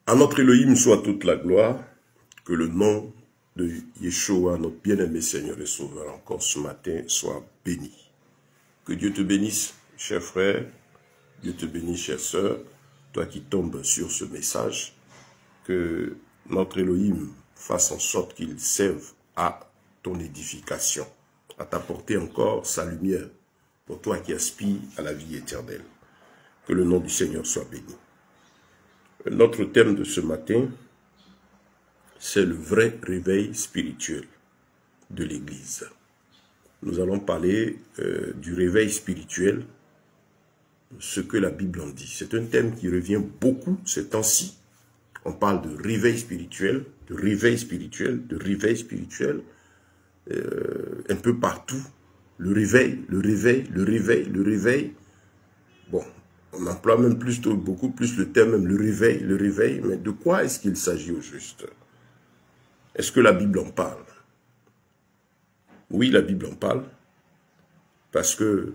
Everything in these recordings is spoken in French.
À notre Elohim soit toute la gloire, que le nom de Yeshua, notre bien-aimé Seigneur et Sauveur, encore ce matin, soit béni. Que Dieu te bénisse, cher frère, Dieu te bénisse, chère sœur, toi qui tombes sur ce message, que notre Elohim fasse en sorte qu'il serve à ton édification, à t'apporter encore sa lumière, pour toi qui aspires à la vie éternelle. Que le nom du Seigneur soit béni. Notre thème de ce matin, c'est le vrai réveil spirituel de l'Église. Nous allons parler du réveil spirituel, ce que la Bible en dit. C'est un thème qui revient beaucoup ces temps-ci. On parle de réveil spirituel, de réveil spirituel, de réveil spirituel, un peu partout. Le réveil, le réveil, le réveil, le réveil. Bon, on emploie même beaucoup plus le terme, même le réveil, mais de quoi est-ce qu'il s'agit au juste? Est-ce que la Bible en parle? Oui, la Bible en parle, parce que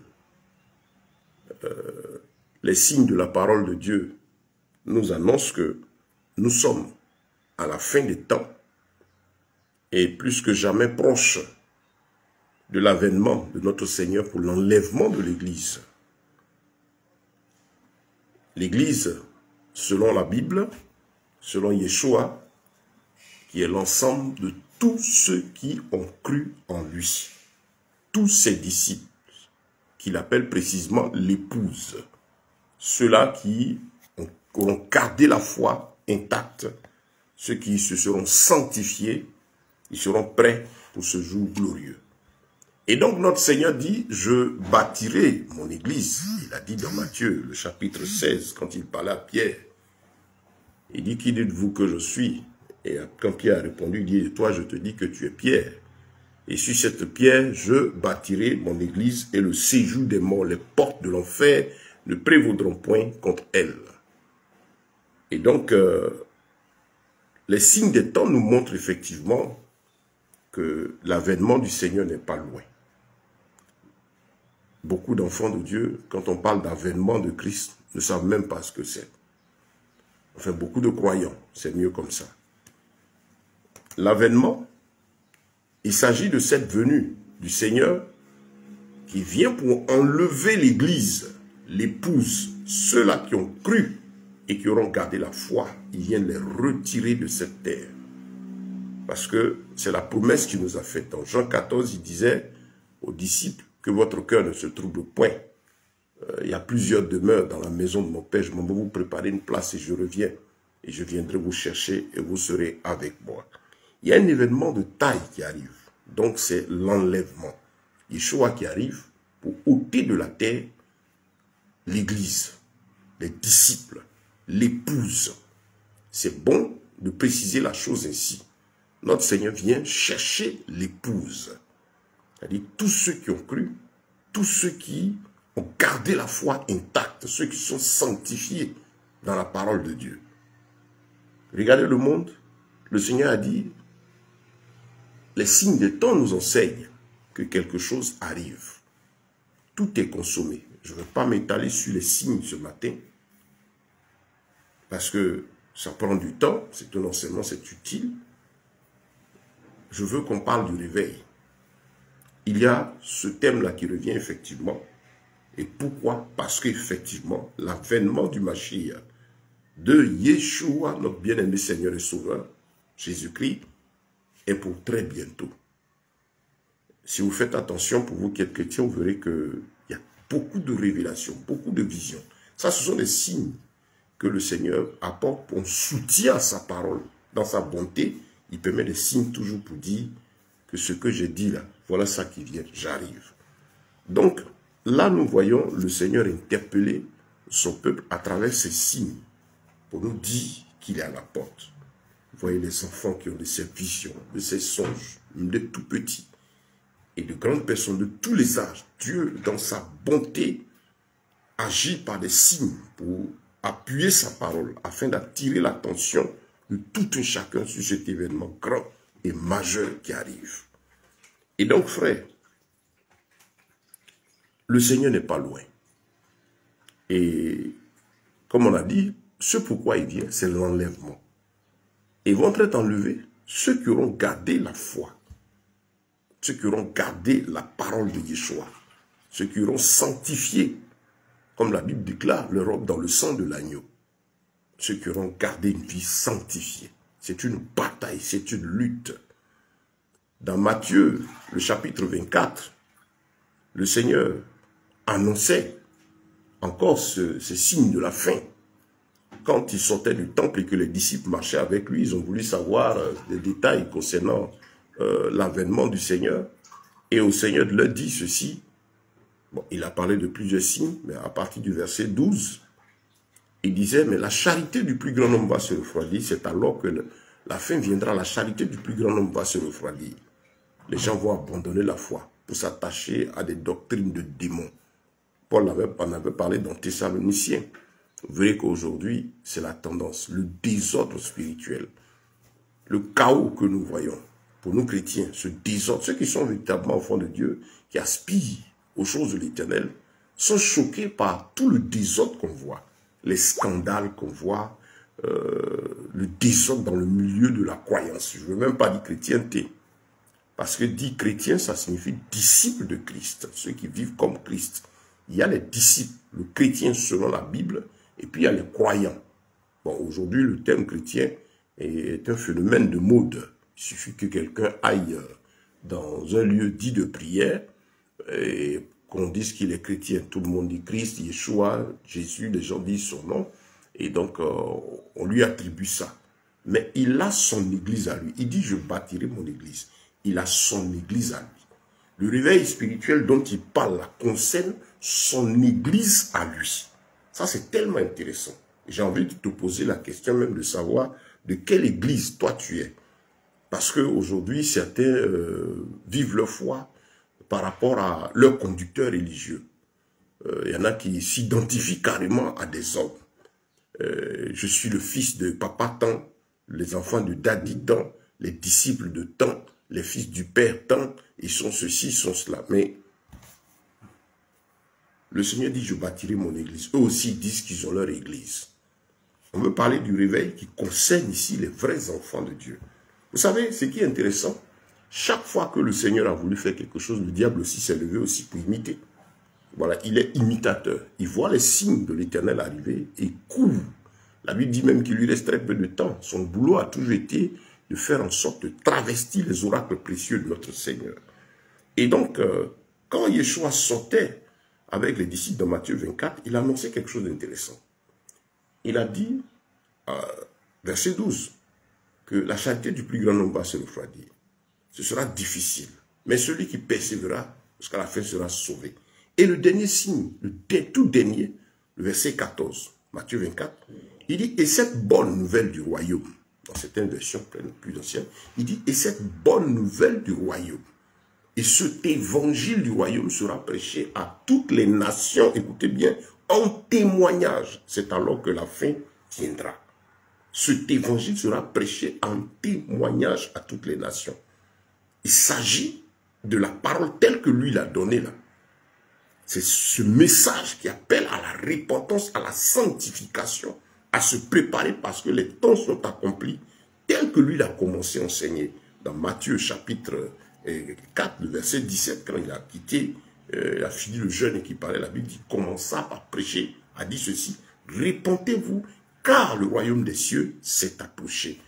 les signes de la parole de Dieu nous annoncent que nous sommes à la fin des temps et plus que jamais proches de l'avènement de notre Seigneur pour l'enlèvement de l'Église. L'Église, selon la Bible, selon Yeshua, qui est l'ensemble de tous ceux qui ont cru en lui, tous ses disciples, qu'il appelle précisément l'épouse, ceux-là qui auront gardé la foi intacte, ceux qui se seront sanctifiés, ils seront prêts pour ce jour glorieux. Et donc notre Seigneur dit, je bâtirai mon église. Il a dit dans Matthieu, le chapitre 16, quand il parlait à Pierre. Il dit, qui dites-vous que je suis? Et quand Pierre a répondu, il dit, toi je te dis que tu es Pierre. Et sur cette pierre, je bâtirai mon église et le séjour des morts, les portes de l'enfer ne prévaudront point contre elle. Et donc, les signes des temps nous montrent effectivement que l'avènement du Seigneur n'est pas loin. Beaucoup d'enfants de Dieu, quand on parle d'avènement de Christ, ne savent même pas ce que c'est. Enfin, beaucoup de croyants, c'est mieux comme ça. L'avènement, il s'agit de cette venue du Seigneur qui vient pour enlever l'Église, l'épouse, ceux-là qui ont cru et qui auront gardé la foi. Il vient les retirer de cette terre. Parce que c'est la promesse qu'il nous a faite. Dans Jean 14, il disait aux disciples que votre cœur ne se trouble point. Il y a plusieurs demeures dans la maison de mon Père. Je m'en vais vous préparer une place et je reviens. Et je viendrai vous chercher et vous serez avec moi. Il y a un événement de taille qui arrive. Donc c'est l'enlèvement. Yeshua qui arrive pour ôter de la terre l'Église, les disciples, l'épouse. C'est bon de préciser la chose ainsi. Notre Seigneur vient chercher l'épouse. C'est-à-dire tous ceux qui ont cru, tous ceux qui ont gardé la foi intacte, ceux qui sont sanctifiés dans la parole de Dieu. Regardez le monde, le Seigneur a dit, les signes des temps nous enseignent que quelque chose arrive. Tout est consommé. Je ne vais pas m'étaler sur les signes ce matin, parce que ça prend du temps, c'est un enseignement, c'est utile. Je veux qu'on parle du réveil. Il y a ce thème-là qui revient effectivement. Et pourquoi? Parce qu'effectivement, l'avènement du Mashiach, de Yeshua, notre bien-aimé Seigneur et Sauveur, Jésus-Christ, est pour très bientôt. Si vous faites attention, pour vous qui êtes chrétiens, vous verrez qu'il y a beaucoup de révélations, beaucoup de visions. Ça, ce sont des signes que le Seigneur apporte pour soutien à sa parole. Dans sa bonté, il permet des signes toujours pour dire que ce que j'ai dit là, voilà ça qui vient, j'arrive. Donc, là, nous voyons le Seigneur interpeller son peuple à travers ces signes pour nous dire qu'il est à la porte. Vous voyez les enfants qui ont de ces visions, de ces songes, même des tout petits, et de grandes personnes de tous les âges. Dieu, dans sa bonté, agit par des signes pour appuyer sa parole, afin d'attirer l'attention de tout un chacun sur cet événement grand et majeur qui arrive. Et donc, frère, le Seigneur n'est pas loin. Et comme on a dit, ce pourquoi il vient, c'est l'enlèvement. Et vont être enlevés ceux qui auront gardé la foi, ceux qui auront gardé la parole de Yeshua, ceux qui auront sanctifié, comme la Bible déclare, leur robe dans le sang de l'agneau. Ceux qui auront gardé une vie sanctifiée. C'est une bataille, c'est une lutte. Dans Matthieu, le chapitre 24, le Seigneur annonçait encore ce signe de la fin. Quand il sortait du temple et que les disciples marchaient avec lui, ils ont voulu savoir des détails concernant l'avènement du Seigneur. Et au Seigneur de leur dit ceci. Bon, il a parlé de plusieurs signes, mais à partir du verset 12, il disait, mais la charité du plus grand nombre va se refroidir. C'est alors que la fin viendra, la charité du plus grand nombre va se refroidir. Les gens vont abandonner la foi pour s'attacher à des doctrines de démons. Paul en avait parlé dans Thessaloniciens. Vous verrez qu'aujourd'hui, c'est la tendance, le désordre spirituel, le chaos que nous voyons. Pour nous chrétiens, ce désordre, ceux qui sont véritablement enfants de Dieu, qui aspirent aux choses de l'Éternel, sont choqués par tout le désordre qu'on voit, les scandales qu'on voit, le désordre dans le milieu de la croyance. Je ne veux même pas dire chrétienté, parce que dit chrétien, ça signifie disciple de Christ, ceux qui vivent comme Christ. Il y a les disciples, le chrétien selon la Bible, et puis il y a les croyants. Bon, aujourd'hui, le terme chrétien est un phénomène de mode. Il suffit que quelqu'un aille dans un lieu dit de prière et qu'on dise qu'il est chrétien. Tout le monde dit Christ, Yeshua, Jésus, les gens disent son nom. Et donc, on lui attribue ça. Mais il a son église à lui. Il dit, je bâtirai mon église. Il a son église à lui. Le réveil spirituel dont il parle là concerne son église à lui. Ça, c'est tellement intéressant. J'ai envie de te poser la question même de savoir de quelle église toi tu es. Parce qu'aujourd'hui, certains vivent leur foi par rapport à leur conducteur religieux. Il y en a qui s'identifient carrément à des hommes. Je suis le fils de papa tant, les enfants de daddy tant, les disciples de tant, les fils du père tant, ils sont ceci, ils sont cela. Mais le Seigneur dit, je bâtirai mon église. Eux aussi disent qu'ils ont leur église. On veut parler du réveil qui concerne ici les vrais enfants de Dieu. Vous savez, ce qui est intéressant, chaque fois que le Seigneur a voulu faire quelque chose, le diable aussi s'est levé aussi pour imiter. Voilà, il est imitateur. Il voit les signes de l'Éternel arriver et court. La Bible dit même qu'il lui reste très peu de temps. Son boulot a toujours été de faire en sorte de travestir les oracles précieux de notre Seigneur. Et donc, quand Yeshua sortait avec les disciples de Matthieu 24, il annonçait quelque chose d'intéressant. Il a dit, verset 12, que la charité du plus grand nombre va se refroidir. Ce sera difficile, mais celui qui persévérera jusqu'à la fin sera sauvé. Et le dernier signe, le tout dernier, le verset 14, Matthieu 24, il dit, et cette bonne nouvelle du royaume, dans certaines versions plus anciennes, il dit, et cette bonne nouvelle du royaume, et cet évangile du royaume sera prêché à toutes les nations, écoutez bien, en témoignage. C'est alors que la fin viendra. Cet évangile sera prêché en témoignage à toutes les nations. Il s'agit de la parole telle que lui l'a donnée là. C'est ce message qui appelle à la repentance, à la sanctification, à se préparer parce que les temps sont accomplis tel que lui l'a commencé à enseigner. Dans Matthieu chapitre 4, le verset 17, quand il a quitté, il a fini le jeûne et qui parlait, la Bible dit, commença par prêcher, a dit ceci, repentez-vous, car le royaume des cieux s'est approché.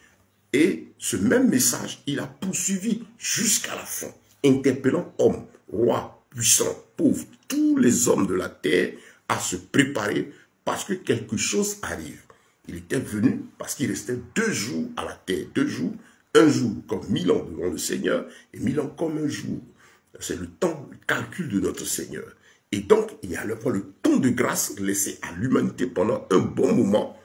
Et ce même message, il a poursuivi jusqu'à la fin, interpellant hommes, rois, puissants, pauvres, tous les hommes de la terre à se préparer parce que quelque chose arrive. Il était venu parce qu'il restait 2 jours à la terre, 2 jours, un jour comme 1000 ans devant le Seigneur et 1000 ans comme un jour. C'est le temps, le calcul de notre Seigneur. Et donc, il y a le temps de grâce laissé à l'humanité pendant un bon moment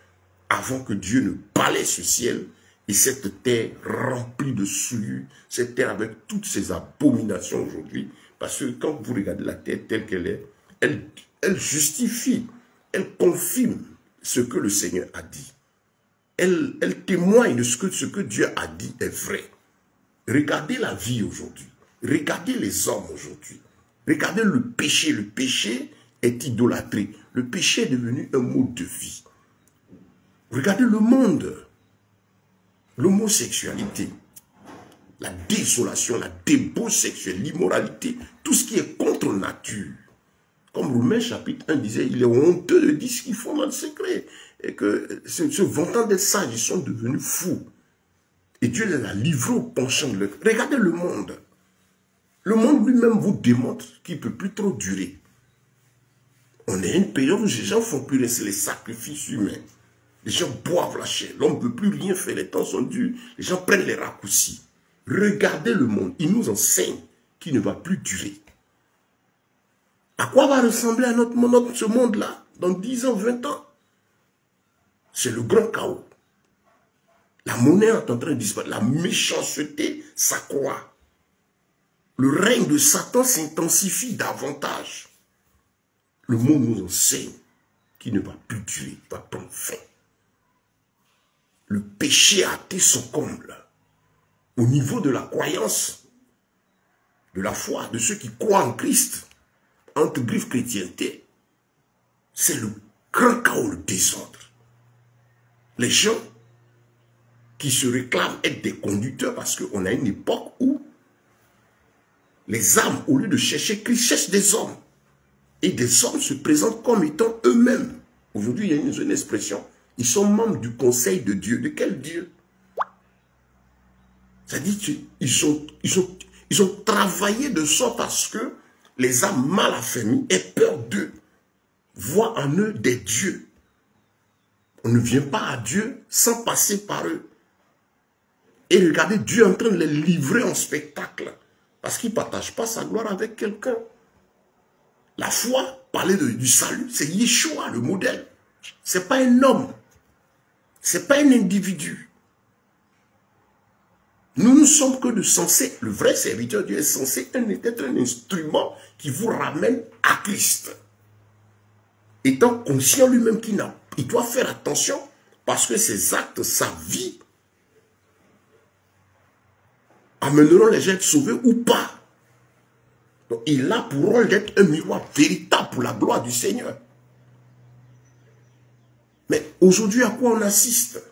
avant que Dieu ne balaie ce ciel et cette terre remplie de souillure, cette terre avec toutes ses abominations aujourd'hui. Parce que quand vous regardez la terre telle qu'elle est, elle justifie, elle confirme ce que le Seigneur a dit. Elle témoigne de ce que Dieu a dit est vrai. Regardez la vie aujourd'hui. Regardez les hommes aujourd'hui. Regardez le péché. Le péché est idolâtré. Le péché est devenu un mode de vie. Regardez le monde. L'homosexualité, la désolation, la débauche sexuelle, l'immoralité, tout ce qui est contre nature. Comme Romains chapitre 1 disait, il est honteux de dire ce qu'ils font dans le secret. Et que se vantant d'être sages, ils sont devenus fous. Et Dieu les a livrés au penchant de leur... Regardez le monde. Le monde lui-même vous démontre qu'il ne peut plus trop durer. On est à une période où les gens ne font plus rien, c'est les sacrifices humains. Les gens boivent la chair, l'homme ne peut plus rien faire, les temps sont durs, les gens prennent les raccourcis. Regardez le monde, il nous enseigne qu'il ne va plus durer. À quoi va ressembler ce monde-là dans 10 ans, 20 ans? C'est le grand chaos. La monnaie est en train de disparaître, la méchanceté s'accroît. Le règne de Satan s'intensifie davantage. Le monde nous enseigne qu'il ne va plus durer, il va prendre fin. Le péché a atteint son comble. Au niveau de la croyance, de la foi, de ceux qui croient en Christ, entre griffes chrétienté, c'est le grand chaos, le désordre. Les gens qui se réclament être des conducteurs, parce qu'on a une époque où les âmes, au lieu de chercher Christ, cherchent des hommes. Et des hommes se présentent comme étant eux-mêmes. Aujourd'hui, il y a une expression. Ils sont membres du conseil de Dieu. De quel Dieu? C'est-à-dire qu'ils ont travaillé de sorte à ce que les âmes mal affermies aient peur d'eux. Voient en eux des dieux. On ne vient pas à Dieu sans passer par eux. Et regardez, Dieu est en train de les livrer en spectacle. Parce qu'il ne partage pas sa gloire avec quelqu'un. La foi, parler du salut, c'est Yeshua, le modèle. Ce n'est pas un homme. Ce n'est pas un individu. Nous ne sommes que de censés. Le vrai serviteur de Dieu est censé être un instrument qui vous ramène à Christ. Étant conscient lui-même qu'il doit faire attention parce que ses actes, sa vie, amèneront les gens à être sauvés ou pas. Donc il a pour rôle d'être un miroir véritable pour la gloire du Seigneur. Mais aujourd'hui, à quoi on assiste?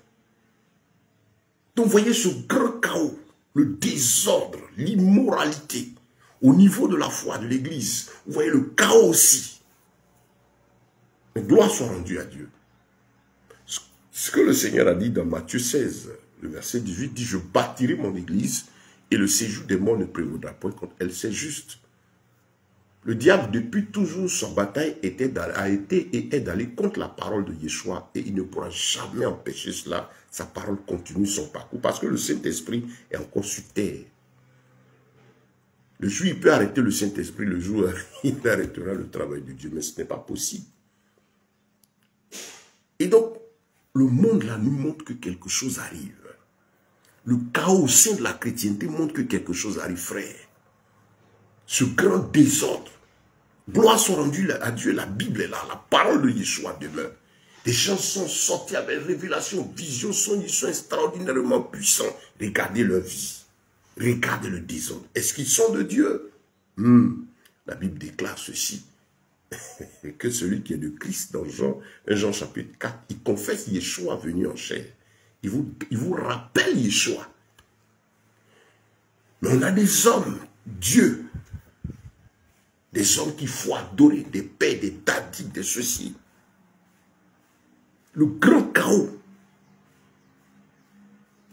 Donc, vous voyez ce grand chaos, le désordre, l'immoralité, au niveau de la foi de l'Église. Vous voyez le chaos aussi. Mais gloire soit rendue à Dieu. Ce que le Seigneur a dit dans Matthieu 16, le verset 18, dit « Je bâtirai mon Église et le séjour des morts ne prévaudra point contre elle. » C'est juste. Le diable, depuis toujours, sa bataille a été et est d'aller contre la parole de Yeshua. Et il ne pourra jamais empêcher cela. Sa parole continue son parcours. Parce que le Saint-Esprit est encore sur terre. Le jour, il peut arrêter le Saint-Esprit. Le jour, il arrêtera le travail de Dieu. Mais ce n'est pas possible. Et donc, le monde là nous montre que quelque chose arrive. Le chaos au sein de la chrétienté montre que quelque chose arrive, frère. Ce grand désordre. Gloire soit rendue à Dieu, la Bible est là, la parole de Yeshua demeure. Des gens sont sortis avec révélation, vision, ils sont extraordinairement puissants. Regardez leur vie. Regardez le désordre. Est-ce qu'ils sont de Dieu? La Bible déclare ceci. Que celui qui est de Christ dans Jean chapitre 4, il confesse Yeshua venu en chair. Il vous rappelle Yeshua. Mais on a des hommes, Dieu, des hommes qu'il faut adorer, des pères, des dadis, des ceci. Le grand chaos.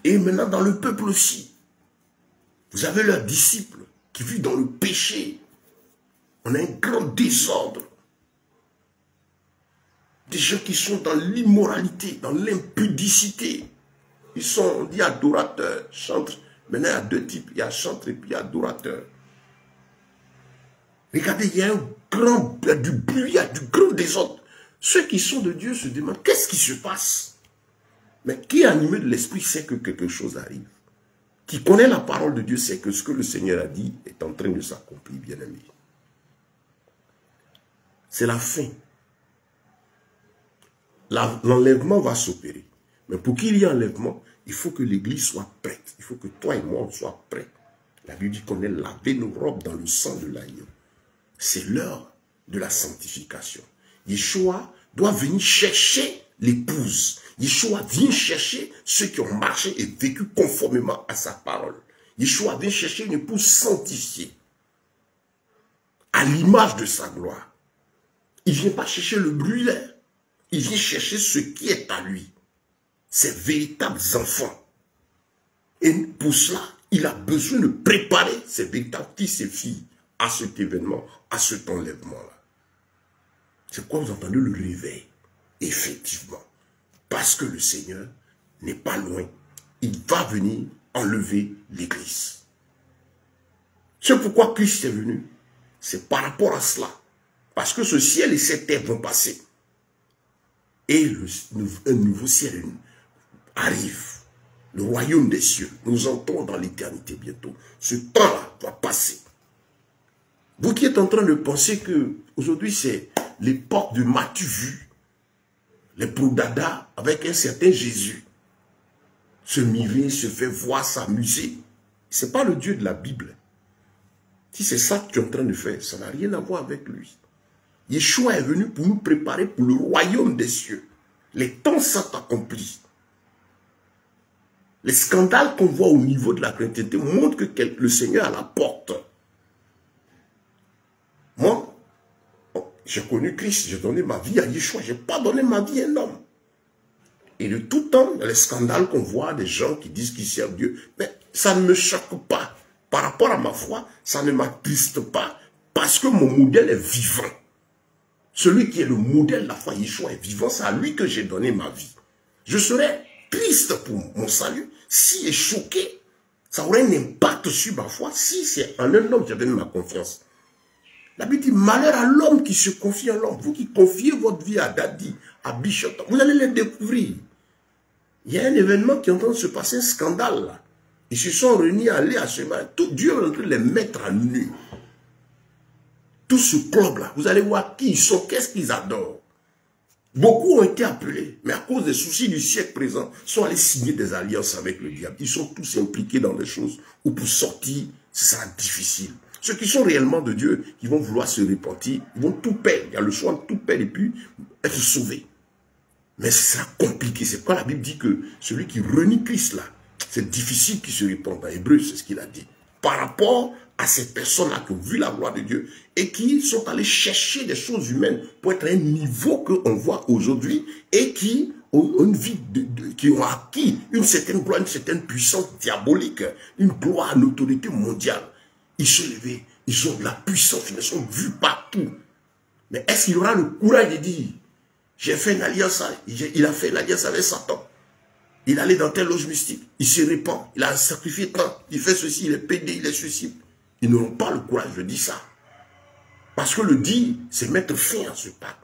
Et maintenant dans le peuple aussi. Vous avez leurs disciples qui vivent dans le péché. On a un grand désordre. Des gens qui sont dans l'immoralité, dans l'impudicité. Ils sont, on dit, adorateurs, chantres. Maintenant, il y a deux types. Il y a chantres et puis il y a adorateurs. Regardez, il y a du bruit, il y a du grand désordre. Ceux qui sont de Dieu se demandent, qu'est-ce qui se passe? Mais qui est animé de l'esprit sait que quelque chose arrive. Qui connaît la parole de Dieu sait que ce que le Seigneur a dit est en train de s'accomplir, bien-aimé. C'est la fin. L'enlèvement va s'opérer. Mais pour qu'il y ait enlèvement, il faut que l'Église soit prête. Il faut que toi et moi, on soit prêts. La Bible dit qu'on ait lavé nos robes dans le sang de l'agneau. C'est l'heure de la sanctification. Yeshua doit venir chercher l'épouse. Yeshua vient chercher ceux qui ont marché et vécu conformément à sa parole. Yeshua vient chercher une épouse sanctifiée, à l'image de sa gloire. Il ne vient pas chercher le brûleur, il vient chercher ce qui est à lui, ses véritables enfants. Et pour cela, il a besoin de préparer ses véritables fils et filles à cet événement, à cet enlèvement-là. C'est quoi vous entendez le réveil? Effectivement. Parce que le Seigneur n'est pas loin. Il va venir enlever l'Église. C'est pourquoi Christ est venu. C'est par rapport à cela. Parce que ce ciel et cette terre vont passer. Et un nouveau ciel arrive. Le royaume des cieux. Nous entrons dans l'éternité bientôt. Ce temps-là va passer. Vous qui êtes en train de penser que aujourd'hui c'est l'époque de m'as-tu vu, les prodada avec un certain Jésus, se mirer, se fait voir, s'amuser. Ce n'est pas le Dieu de la Bible. Si c'est ça que tu es en train de faire, ça n'a rien à voir avec lui. Yeshua est venu pour nous préparer pour le royaume des cieux. Les temps sont accomplis. Les scandales qu'on voit au niveau de la chrétienté montrent que le Seigneur a la porte. Moi, j'ai connu Christ, j'ai donné ma vie à Yeshua, je n'ai pas donné ma vie à un homme. Et de tout temps, les scandales qu'on voit, des gens qui disent qu'ils servent Dieu, mais ça ne me choque pas. Par rapport à ma foi, ça ne m'attriste pas, parce que mon modèle est vivant. Celui qui est le modèle de la foi, Yeshua est vivant, c'est à lui que j'ai donné ma vie. Je serais triste pour mon salut, s'il est choqué, ça aurait un impact sur ma foi, si c'est en un homme que j'avais mis ma confiance. La Bible dit, malheur à l'homme qui se confie en l'homme. Vous qui confiez votre vie à Dadi, à Bishop, vous allez les découvrir. Il y a un événement qui est en train de se passer, un scandale là. Ils se sont réunis à aller à ce moment. Tout Dieu est en train de les mettre à nu. Tout ce club-là, vous allez voir qui ils sont, qu'est-ce qu'ils adorent. Beaucoup ont été appelés, mais à cause des soucis du siècle présent, sont allés signer des alliances avec le diable. Ils sont tous impliqués dans des choses où pour sortir, ce sera difficile. Ceux qui sont réellement de Dieu, qui vont vouloir se repentir, ils vont tout perdre. Il y a le choix de tout perdre et puis être sauvés. Mais ce sera compliqué. C'est quand la Bible dit que celui qui renie Christ là, c'est difficile qu'il se répande. Dans Hébreu, c'est ce qu'il a dit. Par rapport à ces personnes-là qui ont vu la gloire de Dieu et qui sont allés chercher des choses humaines pour être à un niveau qu'on voit aujourd'hui et qui ont une vie, qui ont acquis une certaine gloire, une certaine puissance diabolique, une gloire, une autorité mondiale. Ils sont levés, ils ont de la puissance, ils sont vus partout. Mais est-ce qu'il aura le courage de dire, j'ai fait une alliance, il a fait une alliance avec Satan. Il allait dans telle loge mystique, il se répand, il a sacrifié tant, il fait ceci, il est pédé, il est suicide. Ils n'auront pas le courage de dire ça. Parce que le dire, c'est mettre fin à ce pacte.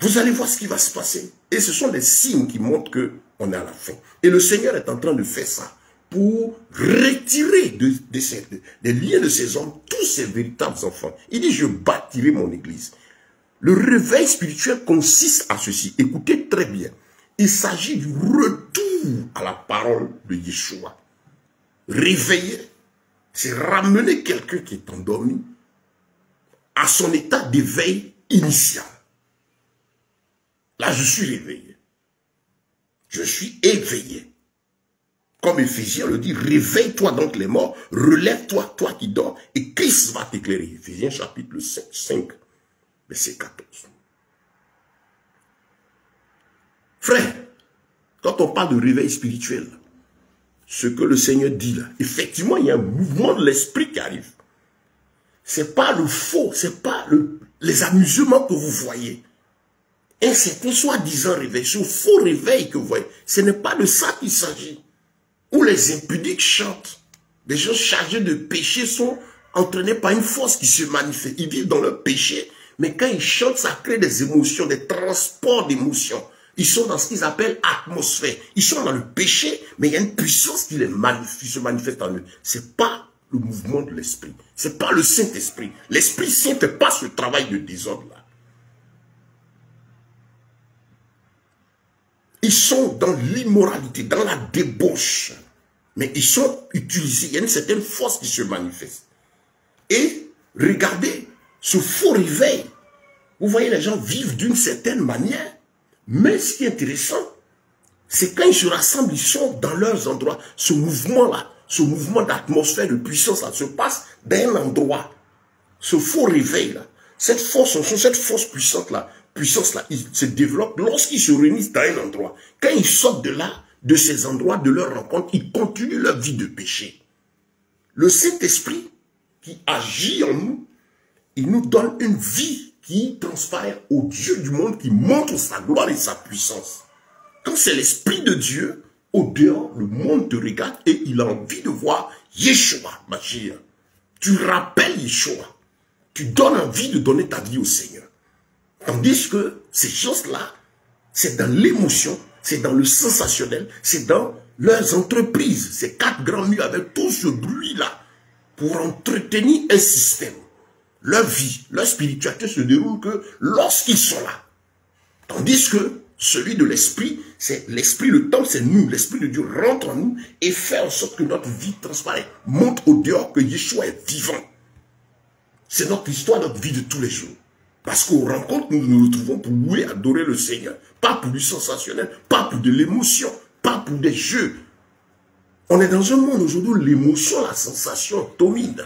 Vous allez voir ce qui va se passer. Et ce sont des signes qui montrent qu'on est à la fin. Et le Seigneur est en train de faire ça pour retirer des liens de ces hommes tous ces véritables enfants. Il dit, je bâtirai mon église. Le réveil spirituel consiste à ceci. Écoutez très bien. Il s'agit du retour à la parole de Yeshua. Réveiller, c'est ramener quelqu'un qui est endormi à son état d'éveil initial. Là, je suis réveillé. Je suis éveillé. Comme Éphésiens le dit, réveille-toi donc les morts, relève-toi, toi qui dors, et Christ va t'éclairer. Éphésiens chapitre 5, verset 14. Frère, quand on parle de réveil spirituel, ce que le Seigneur dit là, effectivement, il y a un mouvement de l'esprit qui arrive. Ce n'est pas le faux, ce n'est pas les amusements que vous voyez. Un certain soi-disant réveil, ce faux réveil que vous voyez, ce n'est pas de ça qu'il s'agit. Où les impudiques chantent. Les gens chargés de péché sont entraînés par une force qui se manifeste. Ils vivent dans leur péché, mais quand ils chantent, ça crée des émotions, des transports d'émotions. Ils sont dans ce qu'ils appellent atmosphère. Ils sont dans le péché, mais il y a une puissance qui se manifeste en eux. Ce n'est pas le mouvement de l'esprit. Ce n'est pas le Saint-Esprit. L'Esprit Saint ne fait pas ce travail de désordre-là. Ils sont dans l'immoralité, dans la débauche. Mais ils sont utilisés. Il y a une certaine force qui se manifeste. Et regardez ce faux réveil. Vous voyez, les gens vivent d'une certaine manière. Mais ce qui est intéressant, c'est quand ils se rassemblent, ils sont dans leurs endroits. Ce mouvement-là, ce mouvement d'atmosphère, de puissance, ça se passe d'un endroit. Ce faux réveil-là, cette force puissante-là, il se développe lorsqu'ils se réunissent dans un endroit. Quand ils sortent de là, de ces endroits, de leur rencontre, ils continuent leur vie de péché. Le Saint-Esprit qui agit en nous, il nous donne une vie qui transparaît au Dieu du monde, qui montre sa gloire et sa puissance. Quand c'est l'Esprit de Dieu, au dehors, le monde te regarde et il a envie de voir Yeshua, Mashiach. Tu rappelles Yeshua. Tu donnes envie de donner ta vie au Seigneur. Tandis que ces choses-là, c'est dans l'émotion, c'est dans le sensationnel, c'est dans leurs entreprises, ces 4 grands murs avec tout ce bruit-là, pour entretenir un système. Leur vie, leur spiritualité se déroule que lorsqu'ils sont là. Tandis que celui de l'esprit, c'est l'esprit, le temps, c'est nous. L'esprit de Dieu rentre en nous et fait en sorte que notre vie transparaît, montre au dehors que Yeshua est vivant. C'est notre histoire, notre vie de tous les jours. Parce qu'aux rencontres, nous nous retrouvons pour louer, adorer le Seigneur. Pas pour du sensationnel, pas pour de l'émotion, pas pour des jeux. On est dans un monde aujourd'hui où l'émotion, la sensation domine.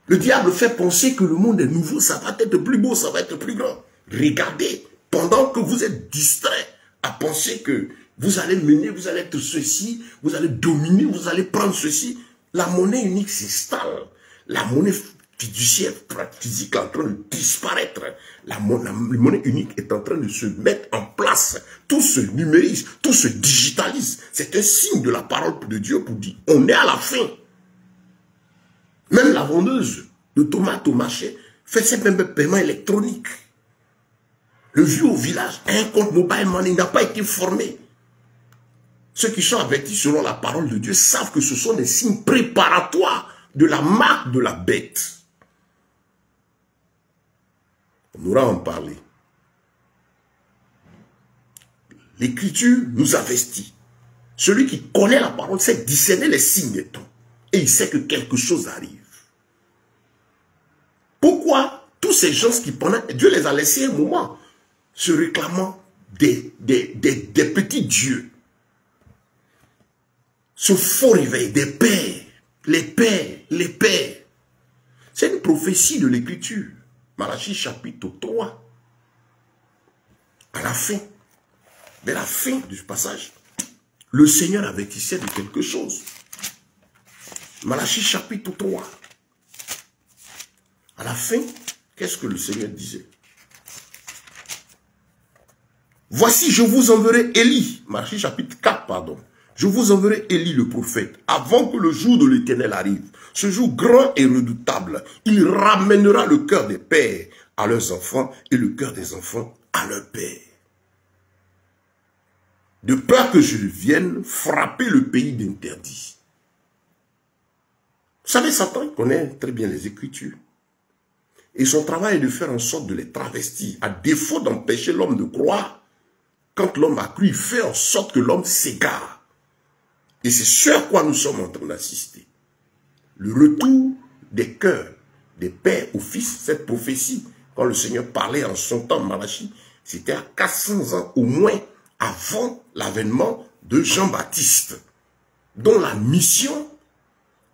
Le diable fait penser que le monde est nouveau, ça va être plus beau, ça va être plus grand. Regardez, pendant que vous êtes distrait à penser que vous allez mener, vous allez être ceci, vous allez dominer, vous allez prendre ceci, la monnaie unique s'installe. La monnaie fiduciaire physique est en train de disparaître. La monnaie unique est en train de se mettre en place. Tout se numérise, tout se digitalise. C'est un signe de la parole de Dieu pour dire, on est à la fin. Même la vendeuse de tomates au marché fait ses mêmes paiements électroniques. Le vieux au village a un compte mobile money, il n'a pas été formé. Ceux qui sont avertis selon la parole de Dieu savent que ce sont des signes préparatoires de la marque de la bête. On aura à en parler. L'Écriture nous investit. Celui qui connaît la parole sait discerner les signes des temps. Et il sait que quelque chose arrive. Pourquoi tous ces gens qui pendant Dieu les a laissés un moment se réclamant des petits dieux, ce faux réveil des pères, les pères. C'est une prophétie de l'Écriture. Malachie chapitre 3. À la fin, dès la fin du passage, le Seigneur avertissait de quelque chose. Malachie chapitre 3. À la fin, qu'est-ce que le Seigneur disait? Voici, je vous enverrai Élie. Malachie chapitre 4, pardon. Je vous enverrai Élie le prophète, avant que le jour de l'Éternel arrive. Ce jour grand et redoutable, il ramènera le cœur des pères à leurs enfants et le cœur des enfants à leurs pères. De peur que je vienne frapper le pays d'interdit. Vous savez, Satan connaît très bien les Écritures. Et son travail est de faire en sorte de les travestir, à défaut d'empêcher l'homme de croire. Quand l'homme a cru, il fait en sorte que l'homme s'égare. Et c'est ce à quoi nous sommes en train d'assister. Le retour des cœurs, des pères aux fils, cette prophétie, quand le Seigneur parlait en son temps, Malachie, c'était à 400 ans au moins avant l'avènement de Jean-Baptiste, dont la mission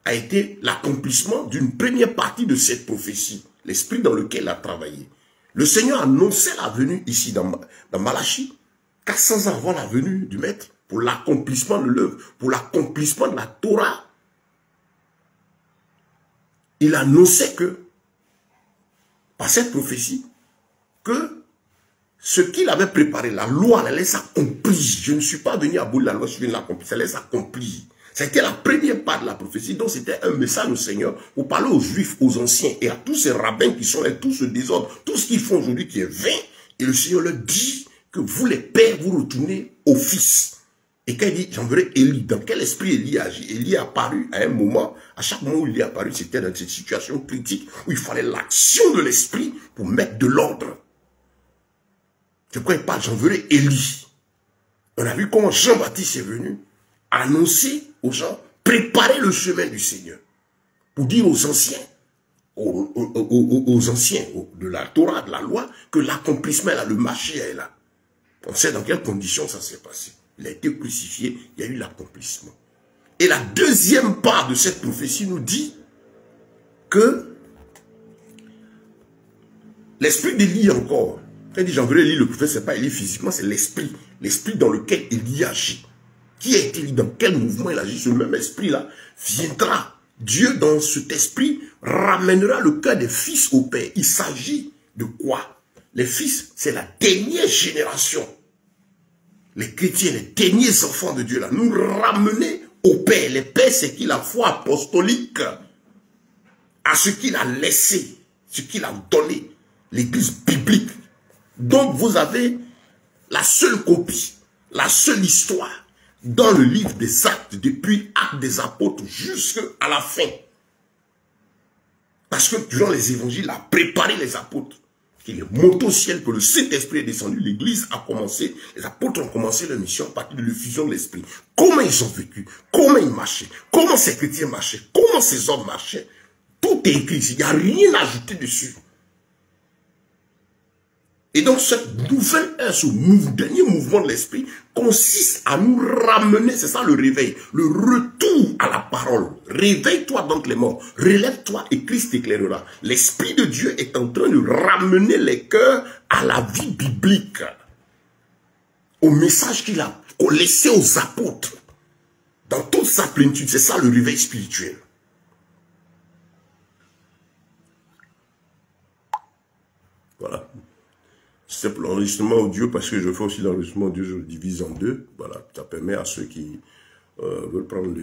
a été l'accomplissement d'une première partie de cette prophétie, l'esprit dans lequel il a travaillé. Le Seigneur annonçait la venue ici dans Malachie, 400 ans avant la venue du Maître, pour l'accomplissement de l'œuvre, pour l'accomplissement de la Torah. Il annonçait que, par cette prophétie, que ce qu'il avait préparé, la loi, elle allait s'accomplir. Je ne suis pas venu abolir la loi, je viens de l'accomplir, ça allait s'accomplir. C'était la première part de la prophétie, donc c'était un message au Seigneur pour parler aux Juifs, aux anciens et à tous ces rabbins qui sont là, tout ce désordre, tout ce qu'ils font aujourd'hui qui est vain. Et le Seigneur leur dit que vous les pères, vous retournez au Fils. Et quand il dit, j'enverrai Élie, dans quel esprit Élie agit? Élie est apparu à un moment, à chaque moment où il est apparu, c'était dans cette situation critique où il fallait l'action de l'esprit pour mettre de l'ordre. C'est pourquoi il parle, j'enverrai Élie. On a vu comment Jean-Baptiste est venu annoncer aux gens, préparer le chemin du Seigneur. Pour dire aux anciens, aux anciens de la Torah, de la loi, que l'accomplissement est là, le marché est là. On sait dans quelles conditions ça s'est passé. Il a été crucifié, il y a eu l'accomplissement. Et la deuxième part de cette prophétie nous dit que l'esprit d'Élie encore, quand il dit j'enverrai Élie, le prophète, ce n'est pas Élie physiquement, c'est l'esprit. L'esprit dans lequel Élie agit. Qui a été Élie, dans quel mouvement il agit, ce même esprit-là viendra. Dieu, dans cet esprit, ramènera le cœur des fils au Père. Il s'agit de quoi? Les fils, c'est la dernière génération. Les chrétiens, les derniers enfants de Dieu, là, nous ramener au Père. Les pères, c'est qui? La foi apostolique, à ce qu'il a laissé, ce qu'il a donné, l'église biblique. Donc, vous avez la seule copie, la seule histoire, dans le livre des Actes, depuis Actes des Apôtres jusqu'à la fin. Parce que durant les évangiles, il a préparé les apôtres. Il est monté au ciel, que le Saint-Esprit est descendu, l'église a commencé, les apôtres ont commencé leur mission à partir de l'effusion de l'Esprit. Comment ils ont vécu, comment ils marchaient, comment ces chrétiens marchaient, comment ces hommes marchaient. Tout est écrit ici, il n'y a rien à ajouter dessus. Et donc, cette nouvelle ère, ce dernier mouvement de l'esprit consiste à nous ramener, c'est ça le réveil, le retour à la parole. Réveille-toi donc les morts, relève-toi et Christ t'éclairera. L'Esprit de Dieu est en train de ramener les cœurs à la vie biblique, au message qu'il a laissé aux apôtres, dans toute sa plénitude. C'est ça le réveil spirituel. Voilà. C'est pour l'enregistrement audio, parce que je fais aussi l'enregistrement audio, je le divise en deux. Voilà, ça permet à ceux qui veulent prendre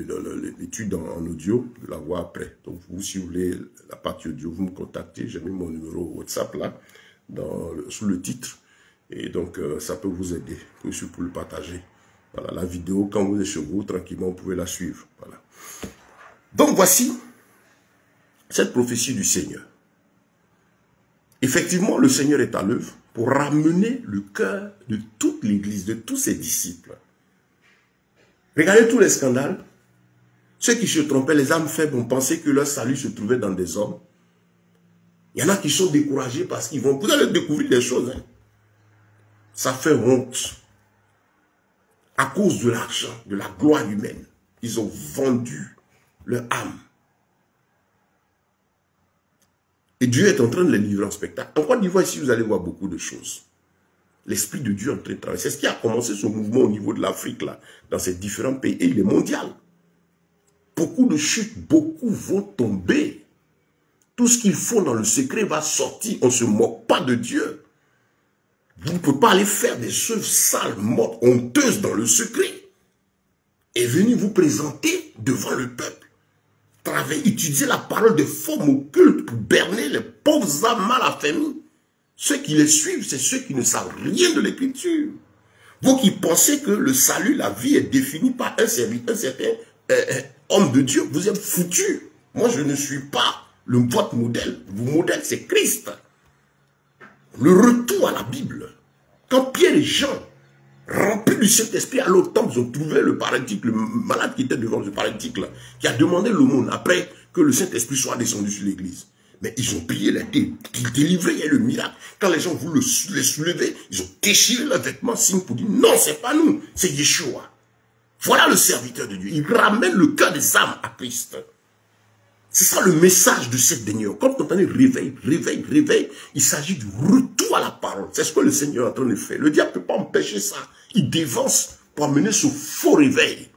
l'étude en audio de la voir après. Donc, vous, si vous voulez la partie audio, vous me contactez. J'ai mis mon numéro WhatsApp là, sous le titre. Et donc, ça peut vous aider. Vous pouvez le partager. Voilà, la vidéo, quand vous êtes chez vous, tranquillement, vous pouvez la suivre. Voilà. Donc, voici cette prophétie du Seigneur. Effectivement, le Seigneur est à l'œuvre pour ramener le cœur de toute l'Église, de tous ses disciples. Regardez tous les scandales. Ceux qui se trompaient, les âmes faibles, ont pensé que leur salut se trouvait dans des hommes. Il y en a qui sont découragés parce qu'ils vont... Vous allez découvrir des choses. Hein. Ça fait honte. À cause de l'argent, de la gloire humaine, ils ont vendu leur âme. Et Dieu est en train de les livrer en spectacle. En Côte d'Ivoire, ici, vous allez voir beaucoup de choses. L'Esprit de Dieu est en train de travailler. C'est ce qui a commencé ce mouvement au niveau de l'Afrique, là, dans ces différents pays. Et il est mondial. Beaucoup de chutes, beaucoup vont tomber. Tout ce qu'ils font dans le secret va sortir. On ne se moque pas de Dieu. Vous ne pouvez pas aller faire des œuvres sales, mortes, honteuses dans le secret. Et venir vous présenter devant le peuple. Utiliser la parole de forme occulte pour berner les pauvres âmes mal affamées. Ceux qui les suivent, c'est ceux qui ne savent rien de l'écriture. Vous qui pensez que le salut, la vie est définie par un certain homme de Dieu, vous êtes foutus. Moi, je ne suis pas votre modèle. Votre modèle, c'est Christ. Le retour à la Bible. Quand Pierre et Jean, remplis du Saint-Esprit, à l'autre temps, ils ont trouvé le paralytique, le malade qui était devant le paralytique, là, qui a demandé l'aumône après que le Saint-Esprit soit descendu sur l'église. Mais ils ont prié, ils délivraient, il y a eu le miracle. Quand les gens voulaient les soulever, ils ont déchiré leurs vêtements, signe pour dire, non, c'est pas nous, c'est Yeshua. Voilà le serviteur de Dieu. Il ramène le cœur des âmes à Christ. C'est ça le message de cette dernière. Quand vous entendez réveil, réveil, réveil, il s'agit du retour à la parole. C'est ce que le Seigneur est en train de faire. Le diable ne peut pas empêcher ça. Il dévance pour amener ce faux réveil.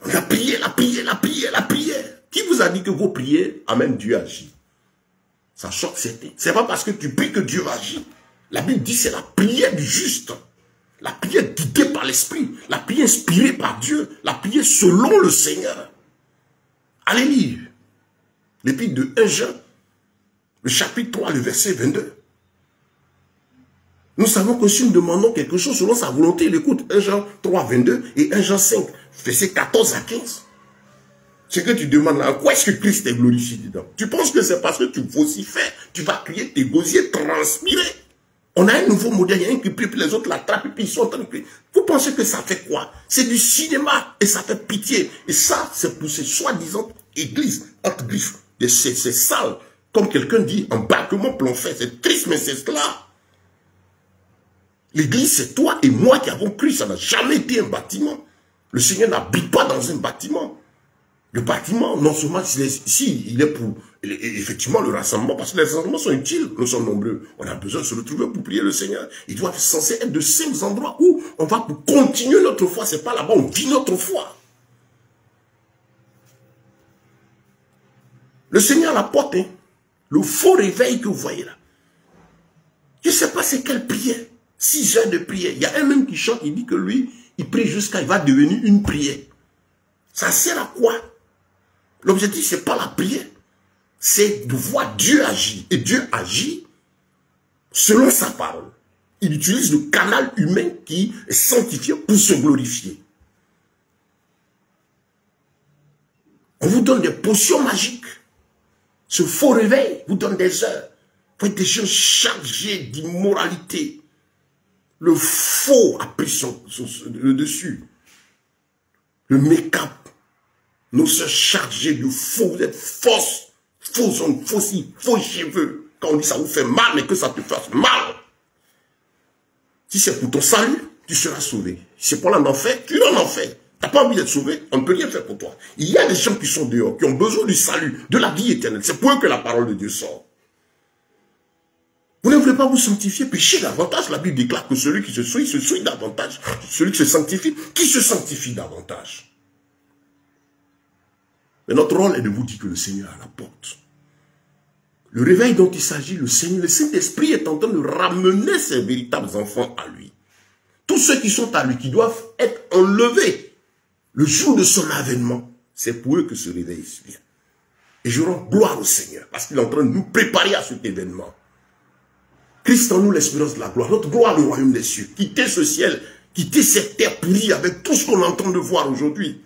La prière, la prière, la prière, la prière. Qui vous a dit que vos prières amènent Dieu à agir? Ça choque certains. C'est pas parce que tu pries que Dieu va agir. La Bible dit c'est la prière du juste. La prière guidée par l'Esprit. La prière inspirée par Dieu. La prière selon le Seigneur. Allez lire l'épître de 1 Jean, le chapitre 3, le verset 22. Nous savons que si nous demandons quelque chose selon sa volonté, il écoute 1 Jean 3, 22 et 1 Jean 5, verset 14 à 15. Ce que tu demandes là, en quoi est-ce que Christ est glorifié dedans? Tu penses que c'est parce que tu vocifères, tu vas crier, tes gosiers transpirer. On a un nouveau modèle, il y a un qui prie, puis les autres l'attrapent, et puis ils sont en train de prier. Vous pensez que ça fait quoi? C'est du cinéma, et ça fait pitié. Et ça, c'est pour ces soi-disant églises, entre griffes, c'est sale. Comme quelqu'un dit, embarquement plomb fait, c'est triste, mais c'est cela. L'église, c'est toi et moi qui avons cru, ça n'a jamais été un bâtiment. Le Seigneur n'habite pas dans un bâtiment. Le bâtiment, non seulement il est pour effectivement le rassemblement, parce que les rassemblements sont utiles, nous sommes nombreux. On a besoin de se retrouver pour prier le Seigneur. Ils doivent censés être de simples endroits où on va pour continuer notre foi. C'est pas là-bas, on vit notre foi. Le Seigneur la porte, hein. Le faux réveil que vous voyez là. Je ne sais pas c'est quelle prière. 6 heures de prière. Il y a un même qui chante, il dit que lui, il prie jusqu'à, il va devenir une prière. Ça sert à quoi? L'objectif, ce n'est pas la prière. C'est de voir Dieu agir. Et Dieu agit selon sa parole. Il utilise le canal humain qui est sanctifié pour se glorifier. On vous donne des potions magiques. Ce faux réveil vous donne des heures. Vous êtes des gens chargés d'immoralité. Le faux a pris le dessus. Le make-up. Nous sommes chargés de faux. Vous êtes faux hommes, faux cheveux. Quand on dit ça vous fait mal, mais que ça te fasse mal. Si c'est pour ton salut, tu seras sauvé. Si c'est pour l'enfer, tu es en enfer. Tu n'as pas envie d'être sauvé, on ne peut rien faire pour toi. Il y a des gens qui sont dehors, qui ont besoin du salut, de la vie éternelle. C'est pour eux que la parole de Dieu sort. Vous ne voulez pas vous sanctifier, péchez davantage. La Bible déclare que celui qui se souille davantage. Celui qui se sanctifie davantage. Mais notre rôle est de vous dire que le Seigneur est à la porte. Le réveil dont il s'agit, le Saint-Esprit est en train de ramener ses véritables enfants à lui. Tous ceux qui sont à lui, qui doivent être enlevés le jour de son avènement, c'est pour eux que ce réveil vient. Et je rends gloire au Seigneur, parce qu'il est en train de nous préparer à cet événement. Christ en nous l'espérance de la gloire, notre gloire le royaume des cieux. Quitter ce ciel, quitter cette terre pourrie avec tout ce qu'on entend de voir aujourd'hui.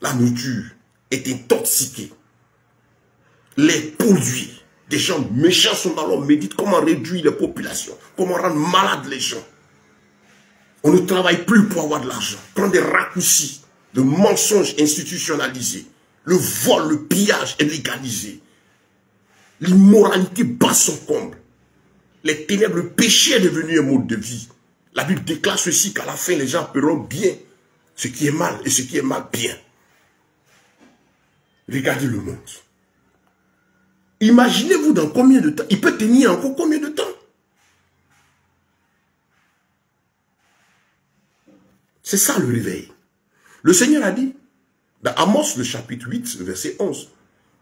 La nourriture est intoxiquée. Les produits, des gens méchants sont dans l'homme, méditent comment réduire les populations, comment rendre malades les gens. On ne travaille plus pour avoir de l'argent. Prend des raccourcis, de mensonges institutionnalisés. Le vol, le pillage est légalisé. L'immoralité bat son comble. Les ténèbres, le péché est devenu un mode de vie. La Bible déclare ceci, qu'à la fin, les gens appelleront bien ce qui est mal et ce qui est mal bien. Regardez le monde. Imaginez-vous dans combien de temps, il peut tenir encore combien de temps? C'est ça le réveil. Le Seigneur a dit, dans Amos, le chapitre 8, verset 11,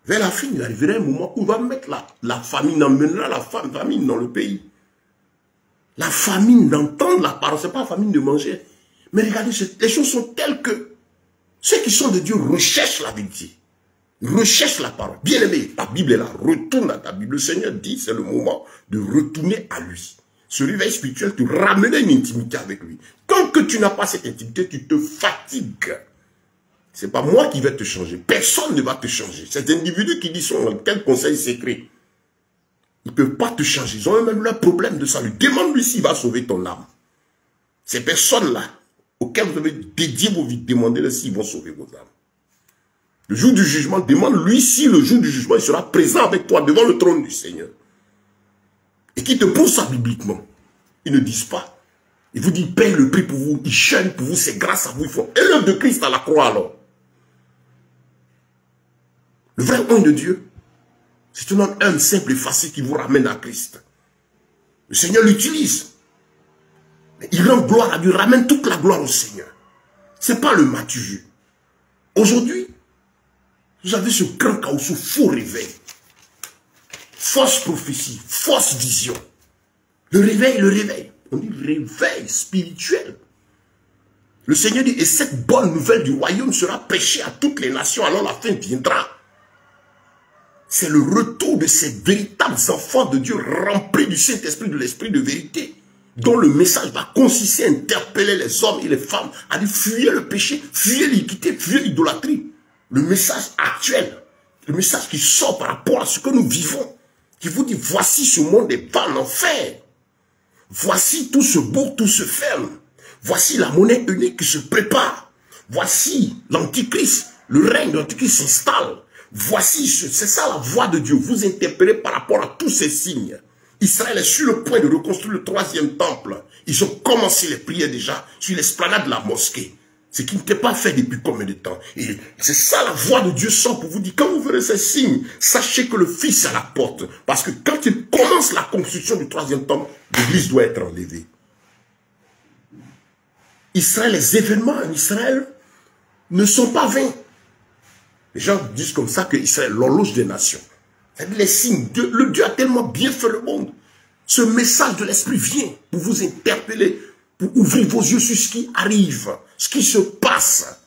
vers la fin, il arrivera un moment où on va mettre la famine, on mènera la famine dans le pays. La famine d'entendre la parole, ce n'est pas la famine de manger. Mais regardez, les choses sont telles que ceux qui sont de Dieu recherchent la vérité, recherchent la parole. Bien aimé, la Bible est là, retourne à ta Bible. Le Seigneur dit, c'est le moment de retourner à lui. Ce réveil spirituel te ramène une intimité avec lui. Tant que tu n'as pas cette intimité, tu te fatigues. Ce n'est pas moi qui vais te changer. Personne ne va te changer. Cet individu qui dit son quel conseil secret, ils ne peuvent pas te changer. Ils ont même leur problème de salut. Demande-lui s'il va sauver ton âme. Ces personnes-là, auxquelles vous avez dédié vos vies, demandez-leur s'ils vont sauver vos âmes. Le jour du jugement, demande-lui si le jour du jugement, il sera présent avec toi devant le trône du Seigneur. Et qui te pose ça bibliquement. Ils ne disent pas. Ils vous disent, paye le prix pour vous, ils chaînent pour vous, c'est grâce à vous, ils font. Et l'œuvre de Christ à la croix alors. Le vrai homme de Dieu, c'est un homme humble, simple et facile qui vous ramène à Christ. Le Seigneur l'utilise. Il rend gloire à Dieu, ramène toute la gloire au Seigneur. Ce n'est pas le Matthieu. Aujourd'hui, vous avez ce grand chaos, ce faux réveil. Fausse prophétie, fausse vision. Le réveil. On dit réveil spirituel. Le Seigneur dit, et cette bonne nouvelle du royaume sera prêchée à toutes les nations, alors la fin viendra. C'est le retour de ces véritables enfants de Dieu remplis du Saint-Esprit, de l'Esprit de vérité, dont le message va consister à interpeller les hommes et les femmes, à dire fuyez le péché, fuyez l'iniquité, fuyez l'idolâtrie. Le message actuel, le message qui sort par rapport à ce que nous vivons, qui vous dit voici ce monde est pas en enfer. Voici tout ce bourg, tout se ferme. Voici la monnaie unique qui se prépare. Voici l'antichrist, le règne de l'antichrist s'installe. Voici, c'est ça la voix de Dieu. Vous interpellez par rapport à tous ces signes. Israël est sur le point de reconstruire le 3e temple. Ils ont commencé les prières déjà sur l'esplanade de la mosquée. Ce qui n'était pas fait depuis combien de temps. Et c'est ça la voix de Dieu sort pour vous dire, quand vous verrez ces signes, sachez que le Fils est à la porte. Parce que quand il commence la construction du 3e temple, l'église doit être enlevée. Israël, les événements en Israël ne sont pas vains. Les gens disent comme ça que Israël est l'horloge des nations. Les signes, le Dieu a tellement bien fait le monde. Ce message de l'Esprit vient pour vous interpeller, pour ouvrir vos yeux sur ce qui arrive, ce qui se passe.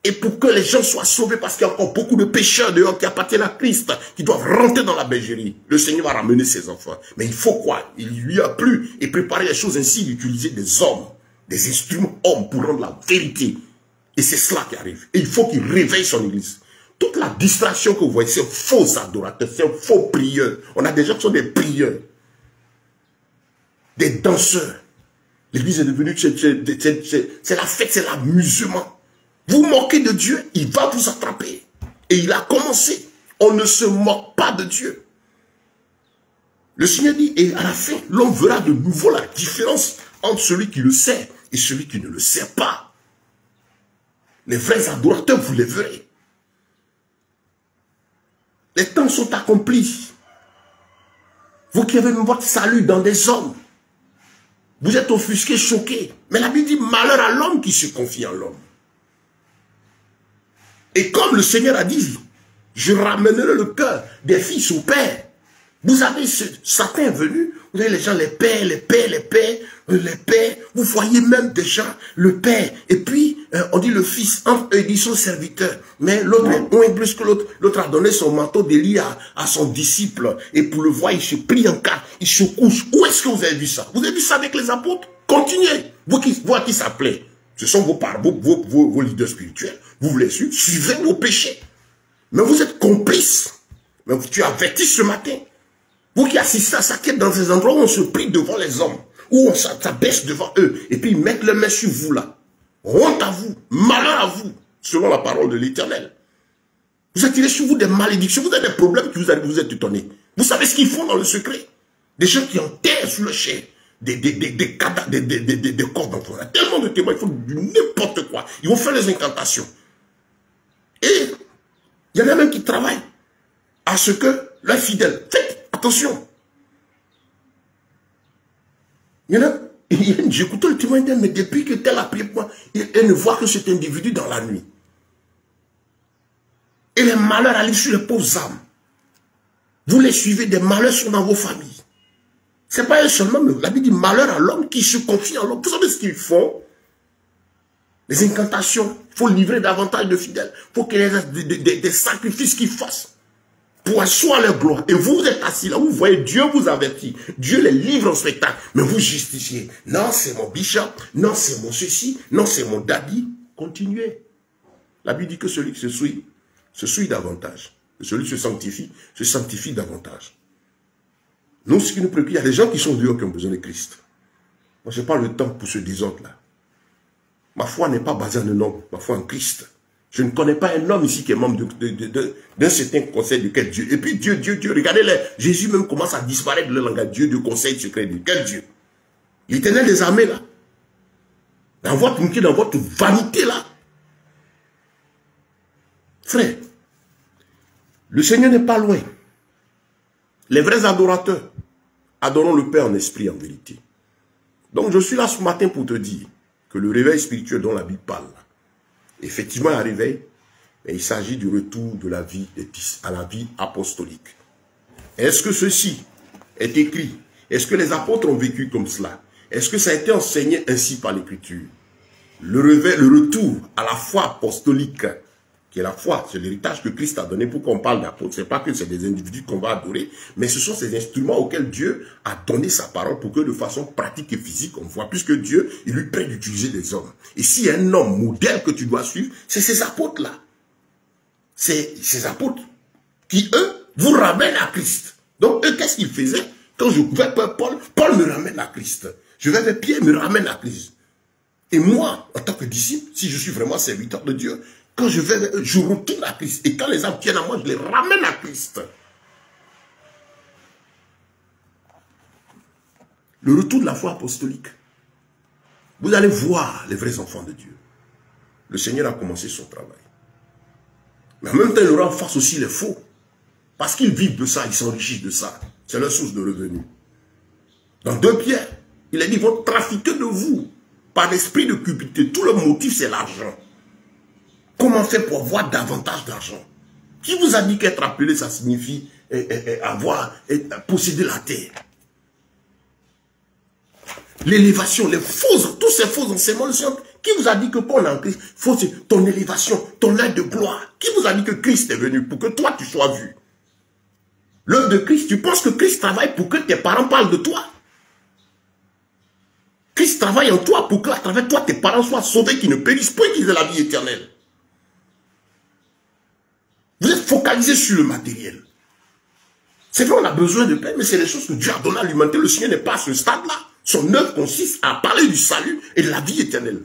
Et pour que les gens soient sauvés, parce qu'il y a encore beaucoup de pécheurs dehors qui appartiennent à Christ, qui doivent rentrer dans la bergerie. Le Seigneur va ramener ses enfants. Mais il faut quoi? Il lui a plu et préparer les choses ainsi, d'utiliser des hommes, des instruments hommes pour rendre la vérité. Et c'est cela qui arrive. Et il faut qu'il réveille son église. Toute la distraction que vous voyez, c'est un faux adorateur, c'est un faux prieur. On a des gens qui sont des prieurs, des danseurs. L'église est devenue, c'est la fête, c'est l'amusement. Vous moquez de Dieu, il va vous attraper. Et il a commencé. On ne se moque pas de Dieu. Le Seigneur dit, et à la fin, l'homme verra de nouveau la différence entre celui qui le sert et celui qui ne le sert pas. Les vrais adorateurs, vous les verrez. Les temps sont accomplis. Vous qui avez votre salut dans des hommes, vous êtes offusqués, choqués. Mais la Bible dit, malheur à l'homme qui se confie en l'homme. Et comme le Seigneur a dit, je ramènerai le cœur des fils au Père. Vous avez Satan est venu, vous avez les gens, les pères, vous voyez même déjà le Père. Et puis, on dit le Fils, entre eux, ils disent son serviteur. Mais l'autre est moins plus que l'autre. L'autre a donné son manteau d'Élie à son disciple. Et pour le voir, il se plie en quatre, il se couche. Où est-ce que vous avez vu ça? Vous avez vu ça avec les apôtres? Continuez. Vous à qui ça plaît? Ce sont vos leaders spirituels. Vous les suivez, suivez vos péchés. Mais vous êtes complices. Mais tu avertis ce matin. Vous qui assistez à ça, qui êtes dans ces endroits où on se prie devant les hommes, où on s'abaisse devant eux, et puis ils mettent les mains sur vous là. Honte à vous, malheur à vous, selon la parole de l'Éternel. Vous attirez sur vous des malédictions, vous avez des problèmes qui vous êtes étonnés. Vous savez ce qu'ils font dans le secret? Des gens qui enterrent sur le chair, des cadavres, des corps d'enfants. Il y a tellement de témoins, ils font n'importe quoi. Ils vont faire les incantations. Et il y en a même qui travaillent à ce que leurs fidèles, faites attention. Il y en a, j'écoutais le témoignage, mais depuis que tel a prié pour moi, elle ne voit que cet individu dans la nuit. Et les malheurs arrivent sur les pauvres âmes. Vous les suivez, des malheurs sont dans vos familles. Ce n'est pas eux seulement, mais la Bible dit malheur à l'homme qui se confie en l'homme. Vous savez ce qu'ils font? Les incantations, il faut livrer davantage de fidèles. Il faut qu'il y ait des sacrifices qu'ils fassent. Pour asseoir leur gloire. Et vous êtes assis là, vous voyez, Dieu vous avertit. Dieu les livre en spectacle. Mais vous justifiez. Non, c'est mon bishop. Non, c'est mon ceci. Non, c'est mon daddy. Continuez. La Bible dit que celui qui se suit davantage. Et celui qui se sanctifie davantage. Nous, ce qui nous préoccupe, il y a des gens qui sont dehors qui ont besoin de Christ. Moi, je n'ai pas le temps pour ce désordre-là. Ma foi n'est pas basée en un homme, ma foi en Christ. Je ne connais pas un homme ici qui est membre d'un certain conseil de quel Dieu. Et puis Dieu, regardez-les. Jésus même commence à disparaître de le langage. Dieu, du conseil secret de quel Dieu? L'Éternel des armées là. Dans votre vanité là. Frère, le Seigneur n'est pas loin. Les vrais adorateurs adorons le Père en esprit et en vérité. Donc je suis là ce matin pour te dire que le réveil spirituel dont la Bible parle, effectivement, un réveil, mais il s'agit du retour de la vie à la vie apostolique. Est-ce que ceci est écrit? Est-ce que les apôtres ont vécu comme cela? Est-ce que ça a été enseigné ainsi par l'Écriture? Le réveil, le retour à la foi apostolique, qui est la foi, c'est l'héritage que Christ a donné. Pourquoi on parle d'apôtres? Ce n'est pas que c'est des individus qu'on va adorer, mais ce sont ces instruments auxquels Dieu a donné sa parole pour que de façon pratique et physique, on voit, puisque Dieu, il lui plaît d'utiliser des hommes. Et s'il y a un homme modèle que tu dois suivre, c'est ces apôtres-là. C'est ces apôtres qui, eux, vous ramènent à Christ. Donc, eux, qu'est-ce qu'ils faisaient? Quand je vais vers Paul me ramène à Christ. Je vais vers Pierre, me ramène à Christ. Et moi, en tant que disciple, si je suis vraiment serviteur de Dieu, quand je retourne à Christ. Et quand les âmes viennent à moi, je les ramène à Christ. le retour de la foi apostolique. Vous allez voir les vrais enfants de Dieu. Le Seigneur a commencé son travail. Mais en même temps, il aura en face aussi les faux. Parce qu'ils vivent de ça, ils s'enrichissent de ça. C'est leur source de revenus. Dans 2 Pierre, il a dit, ils vont trafiquer de vous par l'esprit de cupidité. Tout le motif, c'est l'argent. Comment faire pour avoir davantage d'argent? Qui vous a dit qu'être appelé, ça signifie posséder la terre? L'élévation, tous ces faux enseignements, qui vous a dit que pour en Christ, ton élévation, ton aide de gloire? Qui vous a dit que Christ est venu pour que toi tu sois vu? L'œuvre de Christ, tu penses que Christ travaille pour que tes parents parlent de toi? Christ travaille en toi pour que à travers toi tes parents soient sauvés, qu'ils ne périssent pas et qu'ils aient la vie éternelle. Vous êtes focalisé sur le matériel. C'est vrai, on a besoin de paix, mais c'est les choses que Dieu a données à l'humanité. Le Seigneur n'est pas à ce stade-là. Son œuvre consiste à parler du salut et de la vie éternelle.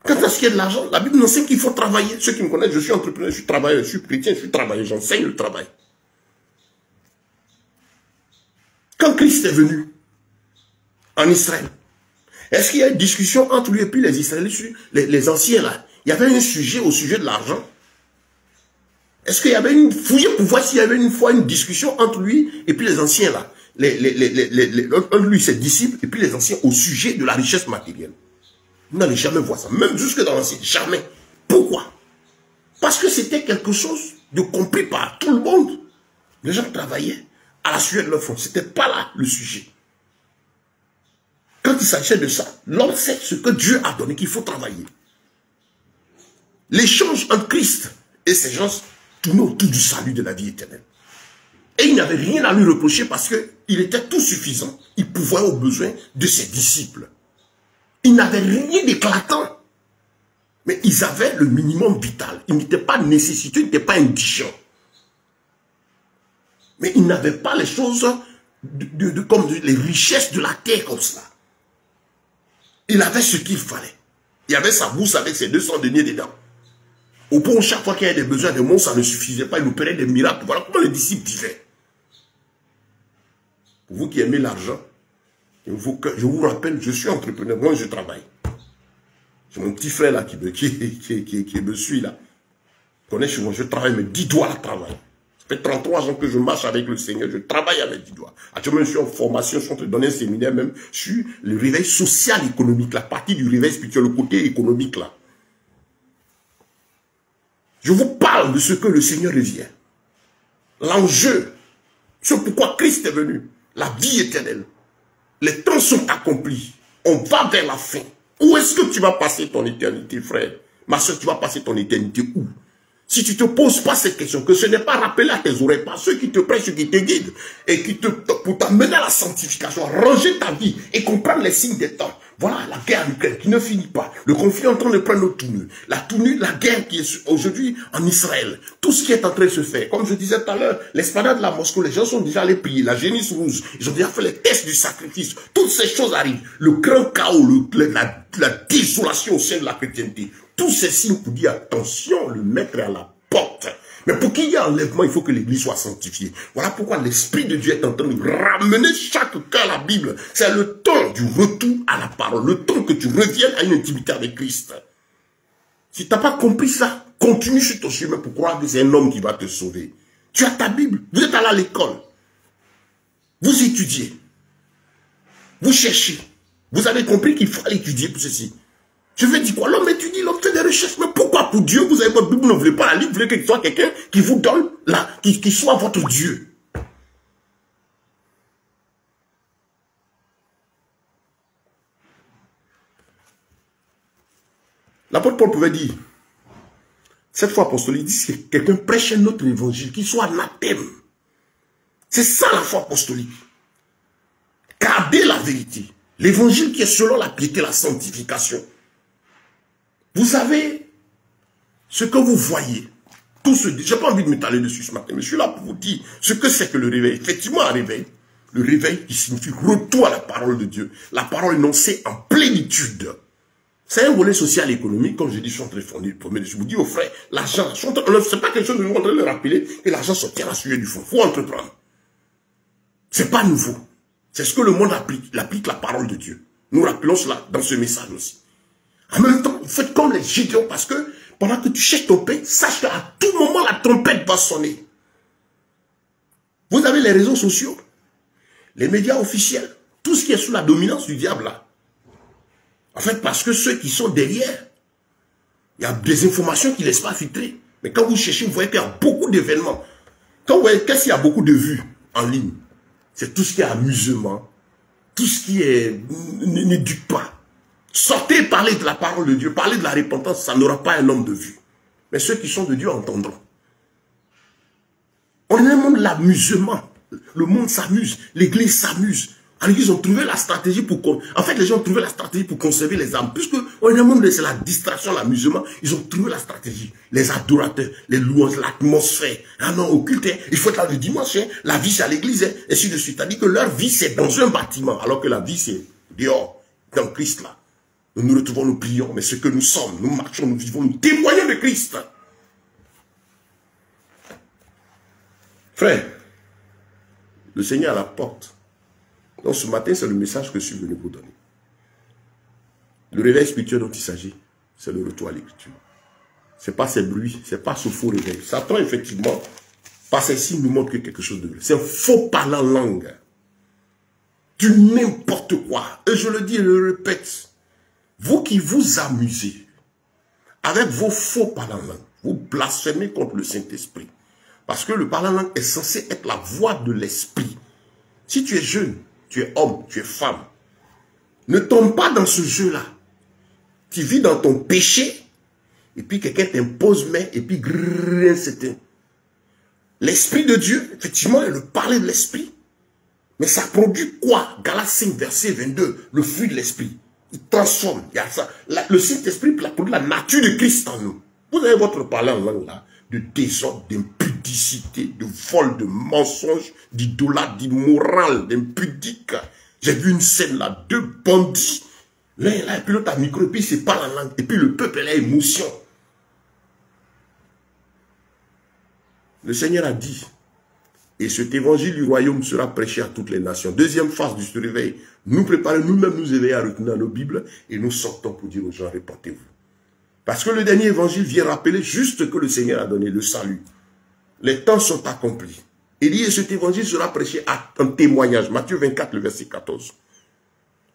Quant à ce qui est de l'argent, la Bible nous enseigne qu'il faut travailler. Ceux qui me connaissent, je suis entrepreneur, je suis travailleur, je suis chrétien, je suis travailleur, j'enseigne le travail. Quand Christ est venu en Israël, est-ce qu'il y a une discussion entre lui et puis les Israélites, les anciens là? Il y avait un sujet au sujet de l'argent. Est-ce qu'il y avait une fouille pour voir s'il y avait une fois une discussion entre lui et puis les anciens là, entre lui et ses disciples et puis les anciens au sujet de la richesse matérielle? Vous n'allez jamais voir ça, même jusque dans l'ancien, jamais. Pourquoi? Parce que c'était quelque chose de compris par tout le monde. Les gens travaillaient à la sueur de leur front. Ce n'était pas là le sujet. Quand il s'agissait de ça, l'homme sait ce que Dieu a donné, qu'il faut travailler. L'échange entre Christ et ces gens tournaient autour du salut de la vie éternelle. Et il n'avait rien à lui reprocher parce qu'il était tout suffisant. Il pouvait aux besoins de ses disciples. Ils n'avaient rien d'éclatant. Mais ils avaient le minimum vital. Ils n'étaient pas nécessités, ils n'étaient pas indigents. Mais ils n'avaient pas les choses comme les richesses de la terre comme cela. Il avait ce qu'il fallait. Il avait sa bourse avec ses 200 deniers dedans. Au point où chaque fois qu'il y avait des besoins de monde, ça ne suffisait pas. Il opérait des miracles. Voilà comment les disciples vivaient. Pour vous qui aimez l'argent, je vous rappelle, je suis entrepreneur. Moi, je travaille. C'est mon petit frère là qui me suit là. Connais chez moi, je travaille, mais 10 doigts à travail. Ça fait 33 ans que je marche avec le Seigneur, je travaille avec 10 doigts. Actuellement, je suis en formation, je suis en train de donner un séminaire même sur le réveil social économique, la partie du réveil spirituel, le côté économique là. Je vous parle de ce que le Seigneur revient. L'enjeu, c'est pourquoi Christ est venu, la vie éternelle. Les temps sont accomplis, on va vers la fin. Où est-ce que tu vas passer ton éternité, frère? Ma soeur, tu vas passer ton éternité où? Si tu ne te poses pas cette question, que ce n'est pas rappelé à tes oreilles par ceux qui te prêchent, ceux qui te guident, et pour t'amener à la sanctification, ranger ta vie et comprendre les signes des temps. Voilà la guerre en Ukraine qui ne finit pas. Le conflit est en train de prendre notre tournure. La guerre qui est aujourd'hui en Israël. Tout ce qui est en train de se faire. Comme je disais tout à l'heure, l'esplanade de la Moscou, les gens sont déjà allés prier. La génisse rouge, ils ont déjà fait les tests du sacrifice. Toutes ces choses arrivent. Le grand chaos, la désolation au sein de la chrétienté. Tous ces signes pour dire attention, le maître est à la porte. Mais pour qu'il y ait enlèvement, il faut que l'église soit sanctifiée. Voilà pourquoi l'Esprit de Dieu est en train de ramener chaque cœur à la Bible. C'est le temps du retour à la parole. Le temps que tu reviennes à une intimité avec Christ. Si tu n'as pas compris ça, continue sur ton chemin pour croire que c'est un homme qui va te sauver. Tu as ta Bible. Vous êtes allé à l'école. Vous étudiez. Vous cherchez. Vous avez compris qu'il faut aller étudier pour ceci. Je vais dire quoi? L'homme étudie, l'homme fait des recherches. Mais pourquoi pour Dieu, vous avez votre Bible, vous ne voulez pas la lire, vous voulez qu'il soit quelqu'un qui vous donne, qui soit votre Dieu. L'apôtre Paul pouvait dire, cette fois apostolique, dit que quelqu'un prêche un autre évangile, qui soit anathème. C'est ça la foi apostolique. Gardez la vérité. L'évangile qui est selon la piété, la sanctification. Vous savez, ce que vous voyez, tout ce... Je n'ai pas envie de m'étaler dessus ce matin, mais je suis là pour vous dire ce que c'est que le réveil. Effectivement, un réveil. Le réveil qui signifie retour à la parole de Dieu. La parole énoncée en plénitude. C'est un volet social et économique, comme je dis, je suis en train de fournir. Je vous dis aux frères, l'argent, c'est pas quelque chose de vous en train de le rappeler, que l'argent sortira à la sueur du fond. Il faut entreprendre. C'est pas nouveau. C'est ce que le monde applique. Il applique la parole de Dieu. Nous rappelons cela dans ce message aussi. En même temps, faites comme les Gédéons, parce que pendant que tu cherches ton pain, sache qu'à tout moment, la trompette va sonner. Vous avez les réseaux sociaux, les médias officiels, tout ce qui est sous la dominance du diable là. En fait, parce que ceux qui sont derrière, il y a des informations qui ne laissent pas filtrer. Mais quand vous cherchez, vous voyez qu'il y a beaucoup d'événements. Quand vous voyez, qu'est-ce qu'il y a beaucoup de vues en ligne? C'est tout ce qui est amusement, tout ce qui est n'éduque pas. Sortez et parlez de la parole de Dieu, parlez de la repentance, ça n'aura pas un nombre de vues. Mais ceux qui sont de Dieu entendront. On est dans le monde de l'amusement. Le monde s'amuse, l'église s'amuse. Alors ils ont trouvé la stratégie pour... En fait, les gens ont trouvé la stratégie pour conserver les âmes. Puisque on est dans le monde de la distraction, l'amusement, ils ont trouvé la stratégie. Les adorateurs, les louanges, l'atmosphère. Ah non, au culte, il faut être là le dimanche, hein, la vie c'est à l'église, hein, et ainsi de suite. C'est-à-dire que leur vie c'est dans un bâtiment, alors que la vie c'est dehors, dans Christ là. Nous nous retrouvons, nous prions, mais ce que nous sommes, nous marchons, nous vivons, nous témoignons de Christ. Frère, le Seigneur à la porte. Donc ce matin, c'est le message que je suis venu vous donner. Le réveil spirituel dont il s'agit, c'est le retour à l'écriture. Ce n'est pas ces bruits, ce n'est pas ce faux réveil. Satan, effectivement, par ces signes, nous montre quelque chose de vrai. C'est un faux parlant langue. Du n'importe quoi. Et je le dis et je le répète. Vous qui vous amusez avec vos faux parlant langue, vous blasphémez contre le Saint-Esprit. Parce que le parlant langue est censé être la voix de l'Esprit. Si tu es jeune, tu es homme, tu es femme, ne tombe pas dans ce jeu-là. Tu vis dans ton péché, et puis quelqu'un t'impose main, et puis grrr, c'était. L'Esprit de Dieu, effectivement, est le parler de l'Esprit. Mais ça produit quoi? Galates 5, verset 22, le fruit de l'Esprit. Il transforme. Il y a ça. Le Saint-Esprit produit la nature de Christ en nous. Vous avez votre parler en langue là, de désordre, d'impudicité, de vol, de mensonge, d'idolâtre, d'immoral, d'impudique. J'ai vu une scène là, deux bandits. L'un là, et puis l'autre a micro, et puis c'est pas la langue. Et puis le peuple a émotion. Le Seigneur a dit, et cet évangile du royaume sera prêché à toutes les nations. Deuxième phase du réveil. Nous préparons nous-mêmes, nous éveiller à retenir nos Bibles, et nous sortons pour dire aux gens, répentez-vous. Parce que le dernier évangile vient rappeler juste que le Seigneur a donné le salut. Les temps sont accomplis. Il dit, et cet évangile sera prêché à un témoignage. Matthieu 24, le verset 14.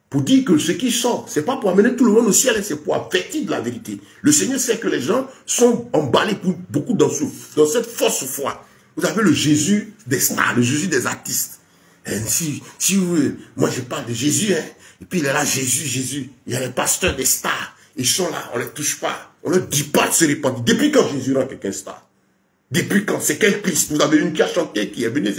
Pour dire que ce qui sort, ce n'est pas pour amener tout le monde au ciel, c'est pour avertir de la vérité. Le Seigneur sait que les gens sont emballés pour beaucoup dans cette fausse foi. Vous avez le Jésus des stars, le Jésus des artistes. Et si vous, moi je parle de Jésus, hein, et puis il est là, Jésus. Il y a les pasteurs des stars. Ils sont là, on ne les touche pas. On ne leur dit pas de se répandre. Depuis quand Jésus rend quelqu'un star? Depuis quand? C'est quel Christ? Vous avez une qui a chanté, qui est venue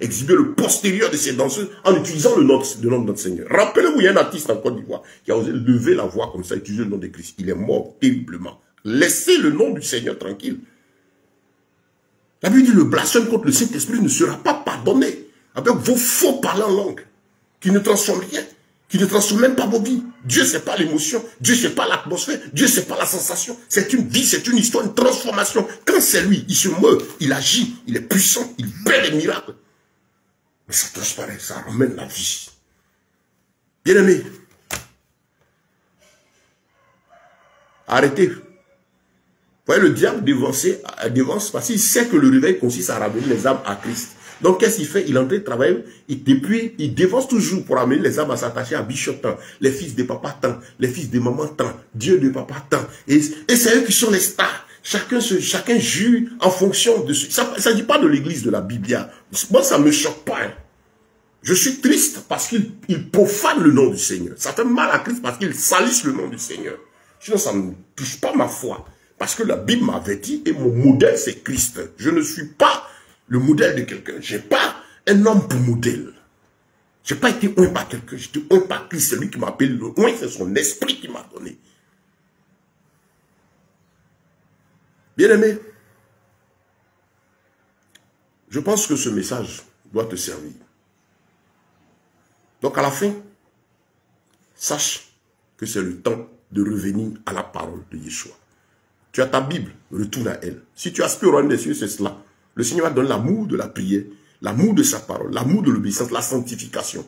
exhiber le postérieur de ses danseuses en utilisant le nom de notre Seigneur. Rappelez-vous, il y a un artiste en Côte d'Ivoire qui a osé lever la voix comme ça, utiliser le nom de Christ. Il est mort terriblement. Laissez le nom du Seigneur tranquille. La Bible dit, le blasphème contre le Saint-Esprit ne sera pas pardonné avec vos faux parlants en langue, qui ne transforment rien, qui ne transforment même pas vos vies. Dieu, c'est pas l'émotion, Dieu, c'est pas l'atmosphère, Dieu, c'est pas la sensation. C'est une vie, c'est une histoire, une transformation. Quand c'est lui, il se meurt, il agit, il est puissant, il fait des miracles. Mais ça transparaît, ça ramène la vie. Bien-aimés, arrêtez. Vous voyez, le diable dévance parce qu'il sait que le réveil consiste à ramener les âmes à Christ. Donc, qu'est-ce qu'il fait? Il est en train de travailler, il dévance toujours pour amener les âmes à s'attacher à Bishop tant, les fils de papa tant, les fils de maman tant, Dieu de papa tant. Et c'est eux qui sont les stars. Chacun jure en fonction de ce... Ça ne dit pas de l'église de la Bible. Moi, ça ne me choque pas. Hein. Je suis triste parce qu'il profane le nom du Seigneur. Ça fait mal à Christ parce qu'il salisse le nom du Seigneur. Sinon, ça ne touche pas ma foi. Parce que la Bible m'a averti et mon modèle, c'est Christ. Je ne suis pas le modèle de quelqu'un. Je n'ai pas un homme pour modèle. Je n'ai pas été oint par quelqu'un. J'ai été oint par Christ. C'est lui qui m'a appelé le oint. C'est son esprit qui m'a donné. Bien-aimé, je pense que ce message doit te servir. Donc à la fin, sache que c'est le temps de revenir à la parole de Yeshua. Tu as ta Bible, retourne à elle. Si tu aspires au royaume des cieux, c'est cela. Le Seigneur va donner l'amour de la prière, l'amour de sa parole, l'amour de l'obéissance, la sanctification.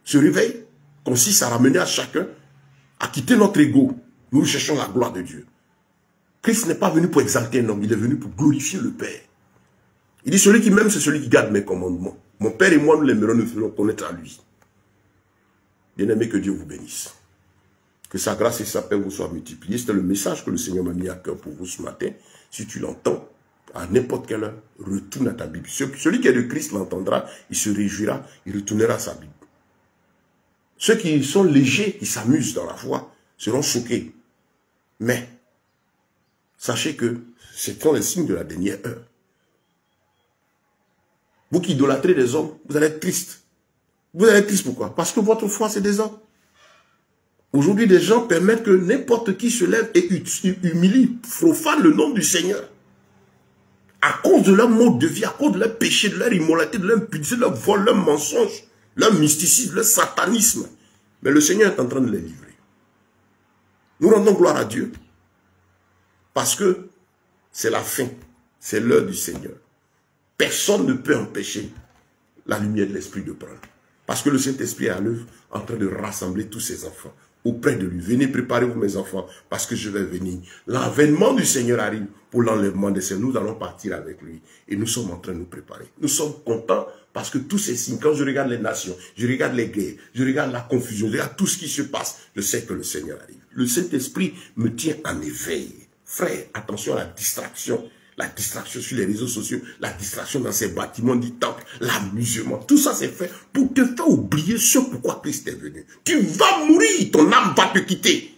Ce réveil consiste à ramener à chacun à quitter notre ego. Nous cherchons la gloire de Dieu. Christ n'est pas venu pour exalter un homme, il est venu pour glorifier le Père. Il dit, celui qui m'aime, c'est celui qui garde mes commandements. Mon Père et moi, nous l'aimerons, nous ferons connaître à lui. Bien-aimé, que Dieu vous bénisse. Que sa grâce et sa paix vous soient multipliées. C'était le message que le Seigneur m'a mis à cœur pour vous ce matin. Si tu l'entends, à n'importe quelle heure, retourne à ta Bible. Celui qui est de Christ l'entendra, il se réjouira, il retournera à sa Bible. Ceux qui sont légers, qui s'amusent dans la foi, seront choqués. Mais, sachez que ce sont les signes de la dernière heure. Vous qui idolâtrez des hommes, vous allez être triste. Vous allez être triste pourquoi? Parce que votre foi, c'est des hommes. Aujourd'hui, des gens permettent que n'importe qui se lève et humilie, profane le nom du Seigneur. À cause de leur mode de vie, à cause de leur péché, de leur immoralité, de leur impudicité, de leur vol, leur mensonge, leur mysticisme, leur satanisme. Mais le Seigneur est en train de les livrer. Nous rendons gloire à Dieu. Parce que c'est la fin. C'est l'heure du Seigneur. Personne ne peut empêcher la lumière de l'Esprit de prendre. Parce que le Saint-Esprit est à l'œuvre en train de rassembler tous ses enfants auprès de lui. Venez, préparez-vous mes enfants, parce que je vais venir. L'avènement du Seigneur arrive pour l'enlèvement des cieux. Nous allons partir avec lui. Et nous sommes en train de nous préparer. Nous sommes contents parce que tous ces signes, quand je regarde les nations, je regarde les guerres, je regarde la confusion, je regarde tout ce qui se passe, je sais que le Seigneur arrive. Le Saint-Esprit me tient en éveil. Frère, attention à la distraction. La distraction sur les réseaux sociaux, la distraction dans ces bâtiments du temple, l'amusement. Tout ça c'est fait pour te faire oublier ce pourquoi Christ est venu. Tu vas mourir, ton âme va te quitter.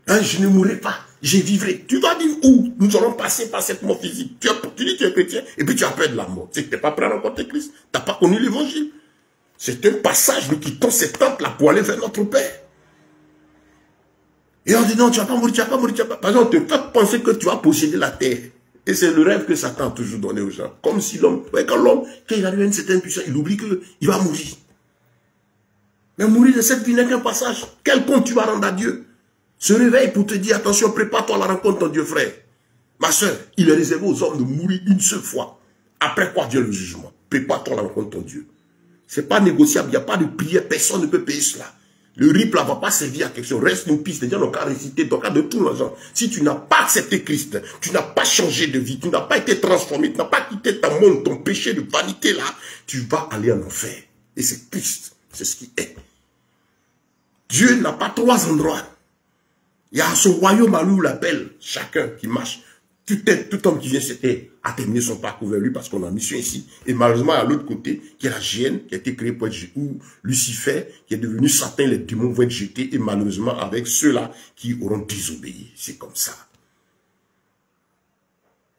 Hein, je ne mourrai pas, je vivrai. Tu vas dire où nous allons passer par cette mort physique. Tu dis tu es chrétien et puis tu as peur de la mort. C'est que tu n'es pas prêt à rencontrer Christ. Tu n'as pas connu l'évangile. C'est un passage, nous quittons cet temple là pour aller vers notre Père. Et on dit non, tu ne vas pas mourir, tu ne vas pas mourir, tu ne vas pas. Par exemple, on te fait penser que tu vas posséder la terre. Et c'est le rêve que Satan a toujours donné aux gens. Comme si l'homme, quand l'homme, quand il arrive à une certaine puissance, il oublie qu'il va mourir. Mais mourir de cette vie n'est qu'un passage. Quel compte tu vas rendre à Dieu? Se réveille pour te dire, attention, prépare-toi à la rencontre de ton Dieu, frère. Ma soeur, il est réservé aux hommes de mourir une seule fois. Après quoi vient le jugement? Prépare-toi à la rencontre de ton Dieu. Ce n'est pas négociable, il n'y a pas de prière, personne ne peut payer cela. Le RIP là ne va pas servir à quelque chose. Reste une piste. Les gens n'ont qu'à réciter dans le cas de tout l'argent. Si tu n'as pas accepté Christ, tu n'as pas changé de vie, tu n'as pas été transformé, tu n'as pas quitté ton monde, ton péché de vanité là, tu vas aller en enfer. Et c'est Christ. C'est ce qui est. Dieu n'a pas trois endroits. Il y a son royaume à lui où l'appelle chacun qui marche. Tout homme qui vient sur terre a terminé son parcours vers lui parce qu'on a mission ici. Et malheureusement, à l'autre côté, il y a la géhenne qui a été créée pour être où Lucifer, qui est devenu Satan, les démons vont être jetés. Et malheureusement, avec ceux-là qui auront désobéi. C'est comme ça.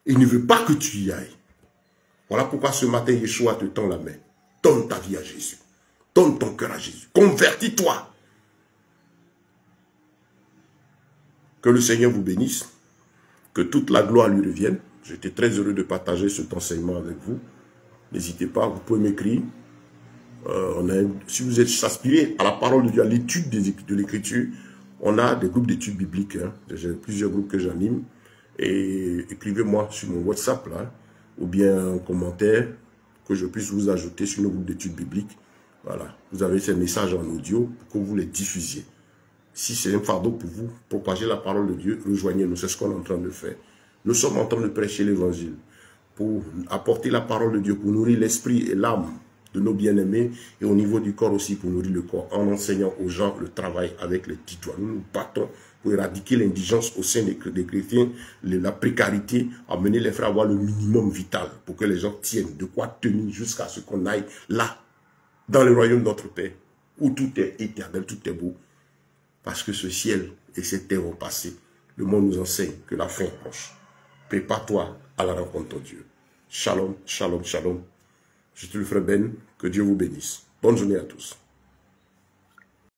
Il ne veut pas que tu y ailles. Voilà pourquoi ce matin, Yeshua te tend la main. Donne ta vie à Jésus. Donne ton cœur à Jésus. Convertis-toi. Que le Seigneur vous bénisse. Que toute la gloire lui revienne. J'étais très heureux de partager cet enseignement avec vous. N'hésitez pas, vous pouvez m'écrire. Si vous êtes aspiré à la parole de Dieu, à l'étude de l'écriture, on a des groupes d'études bibliques. Hein. J'ai plusieurs groupes que j'anime. Et écrivez-moi sur mon WhatsApp, là, ou bien en commentaire, que je puisse vous ajouter sur nos groupes d'études bibliques. Voilà. Vous avez ces messages en audio pour que vous les diffusiez. Si c'est un fardeau pour vous, propager la parole de Dieu, rejoignez-nous. C'est ce qu'on est en train de faire. Nous sommes en train de prêcher l'évangile pour apporter la parole de Dieu, pour nourrir l'esprit et l'âme de nos bien-aimés et au niveau du corps aussi pour nourrir le corps, en enseignant aux gens le travail avec les petits doigts. Nous nous battons pour éradiquer l'indigence au sein des chrétiens, la précarité, amener les frères à avoir le minimum vital pour que les gens tiennent, de quoi tenir jusqu'à ce qu'on aille là, dans le royaume de notre Père, où tout est éternel, tout est beau. Parce que ce ciel et cette terre vont passer. Le monde nous enseigne que la fin est proche. Prépare-toi à la rencontre de Dieu. Shalom, shalom, shalom. Je suis le frère Ben. Que Dieu vous bénisse. Bonne journée à tous.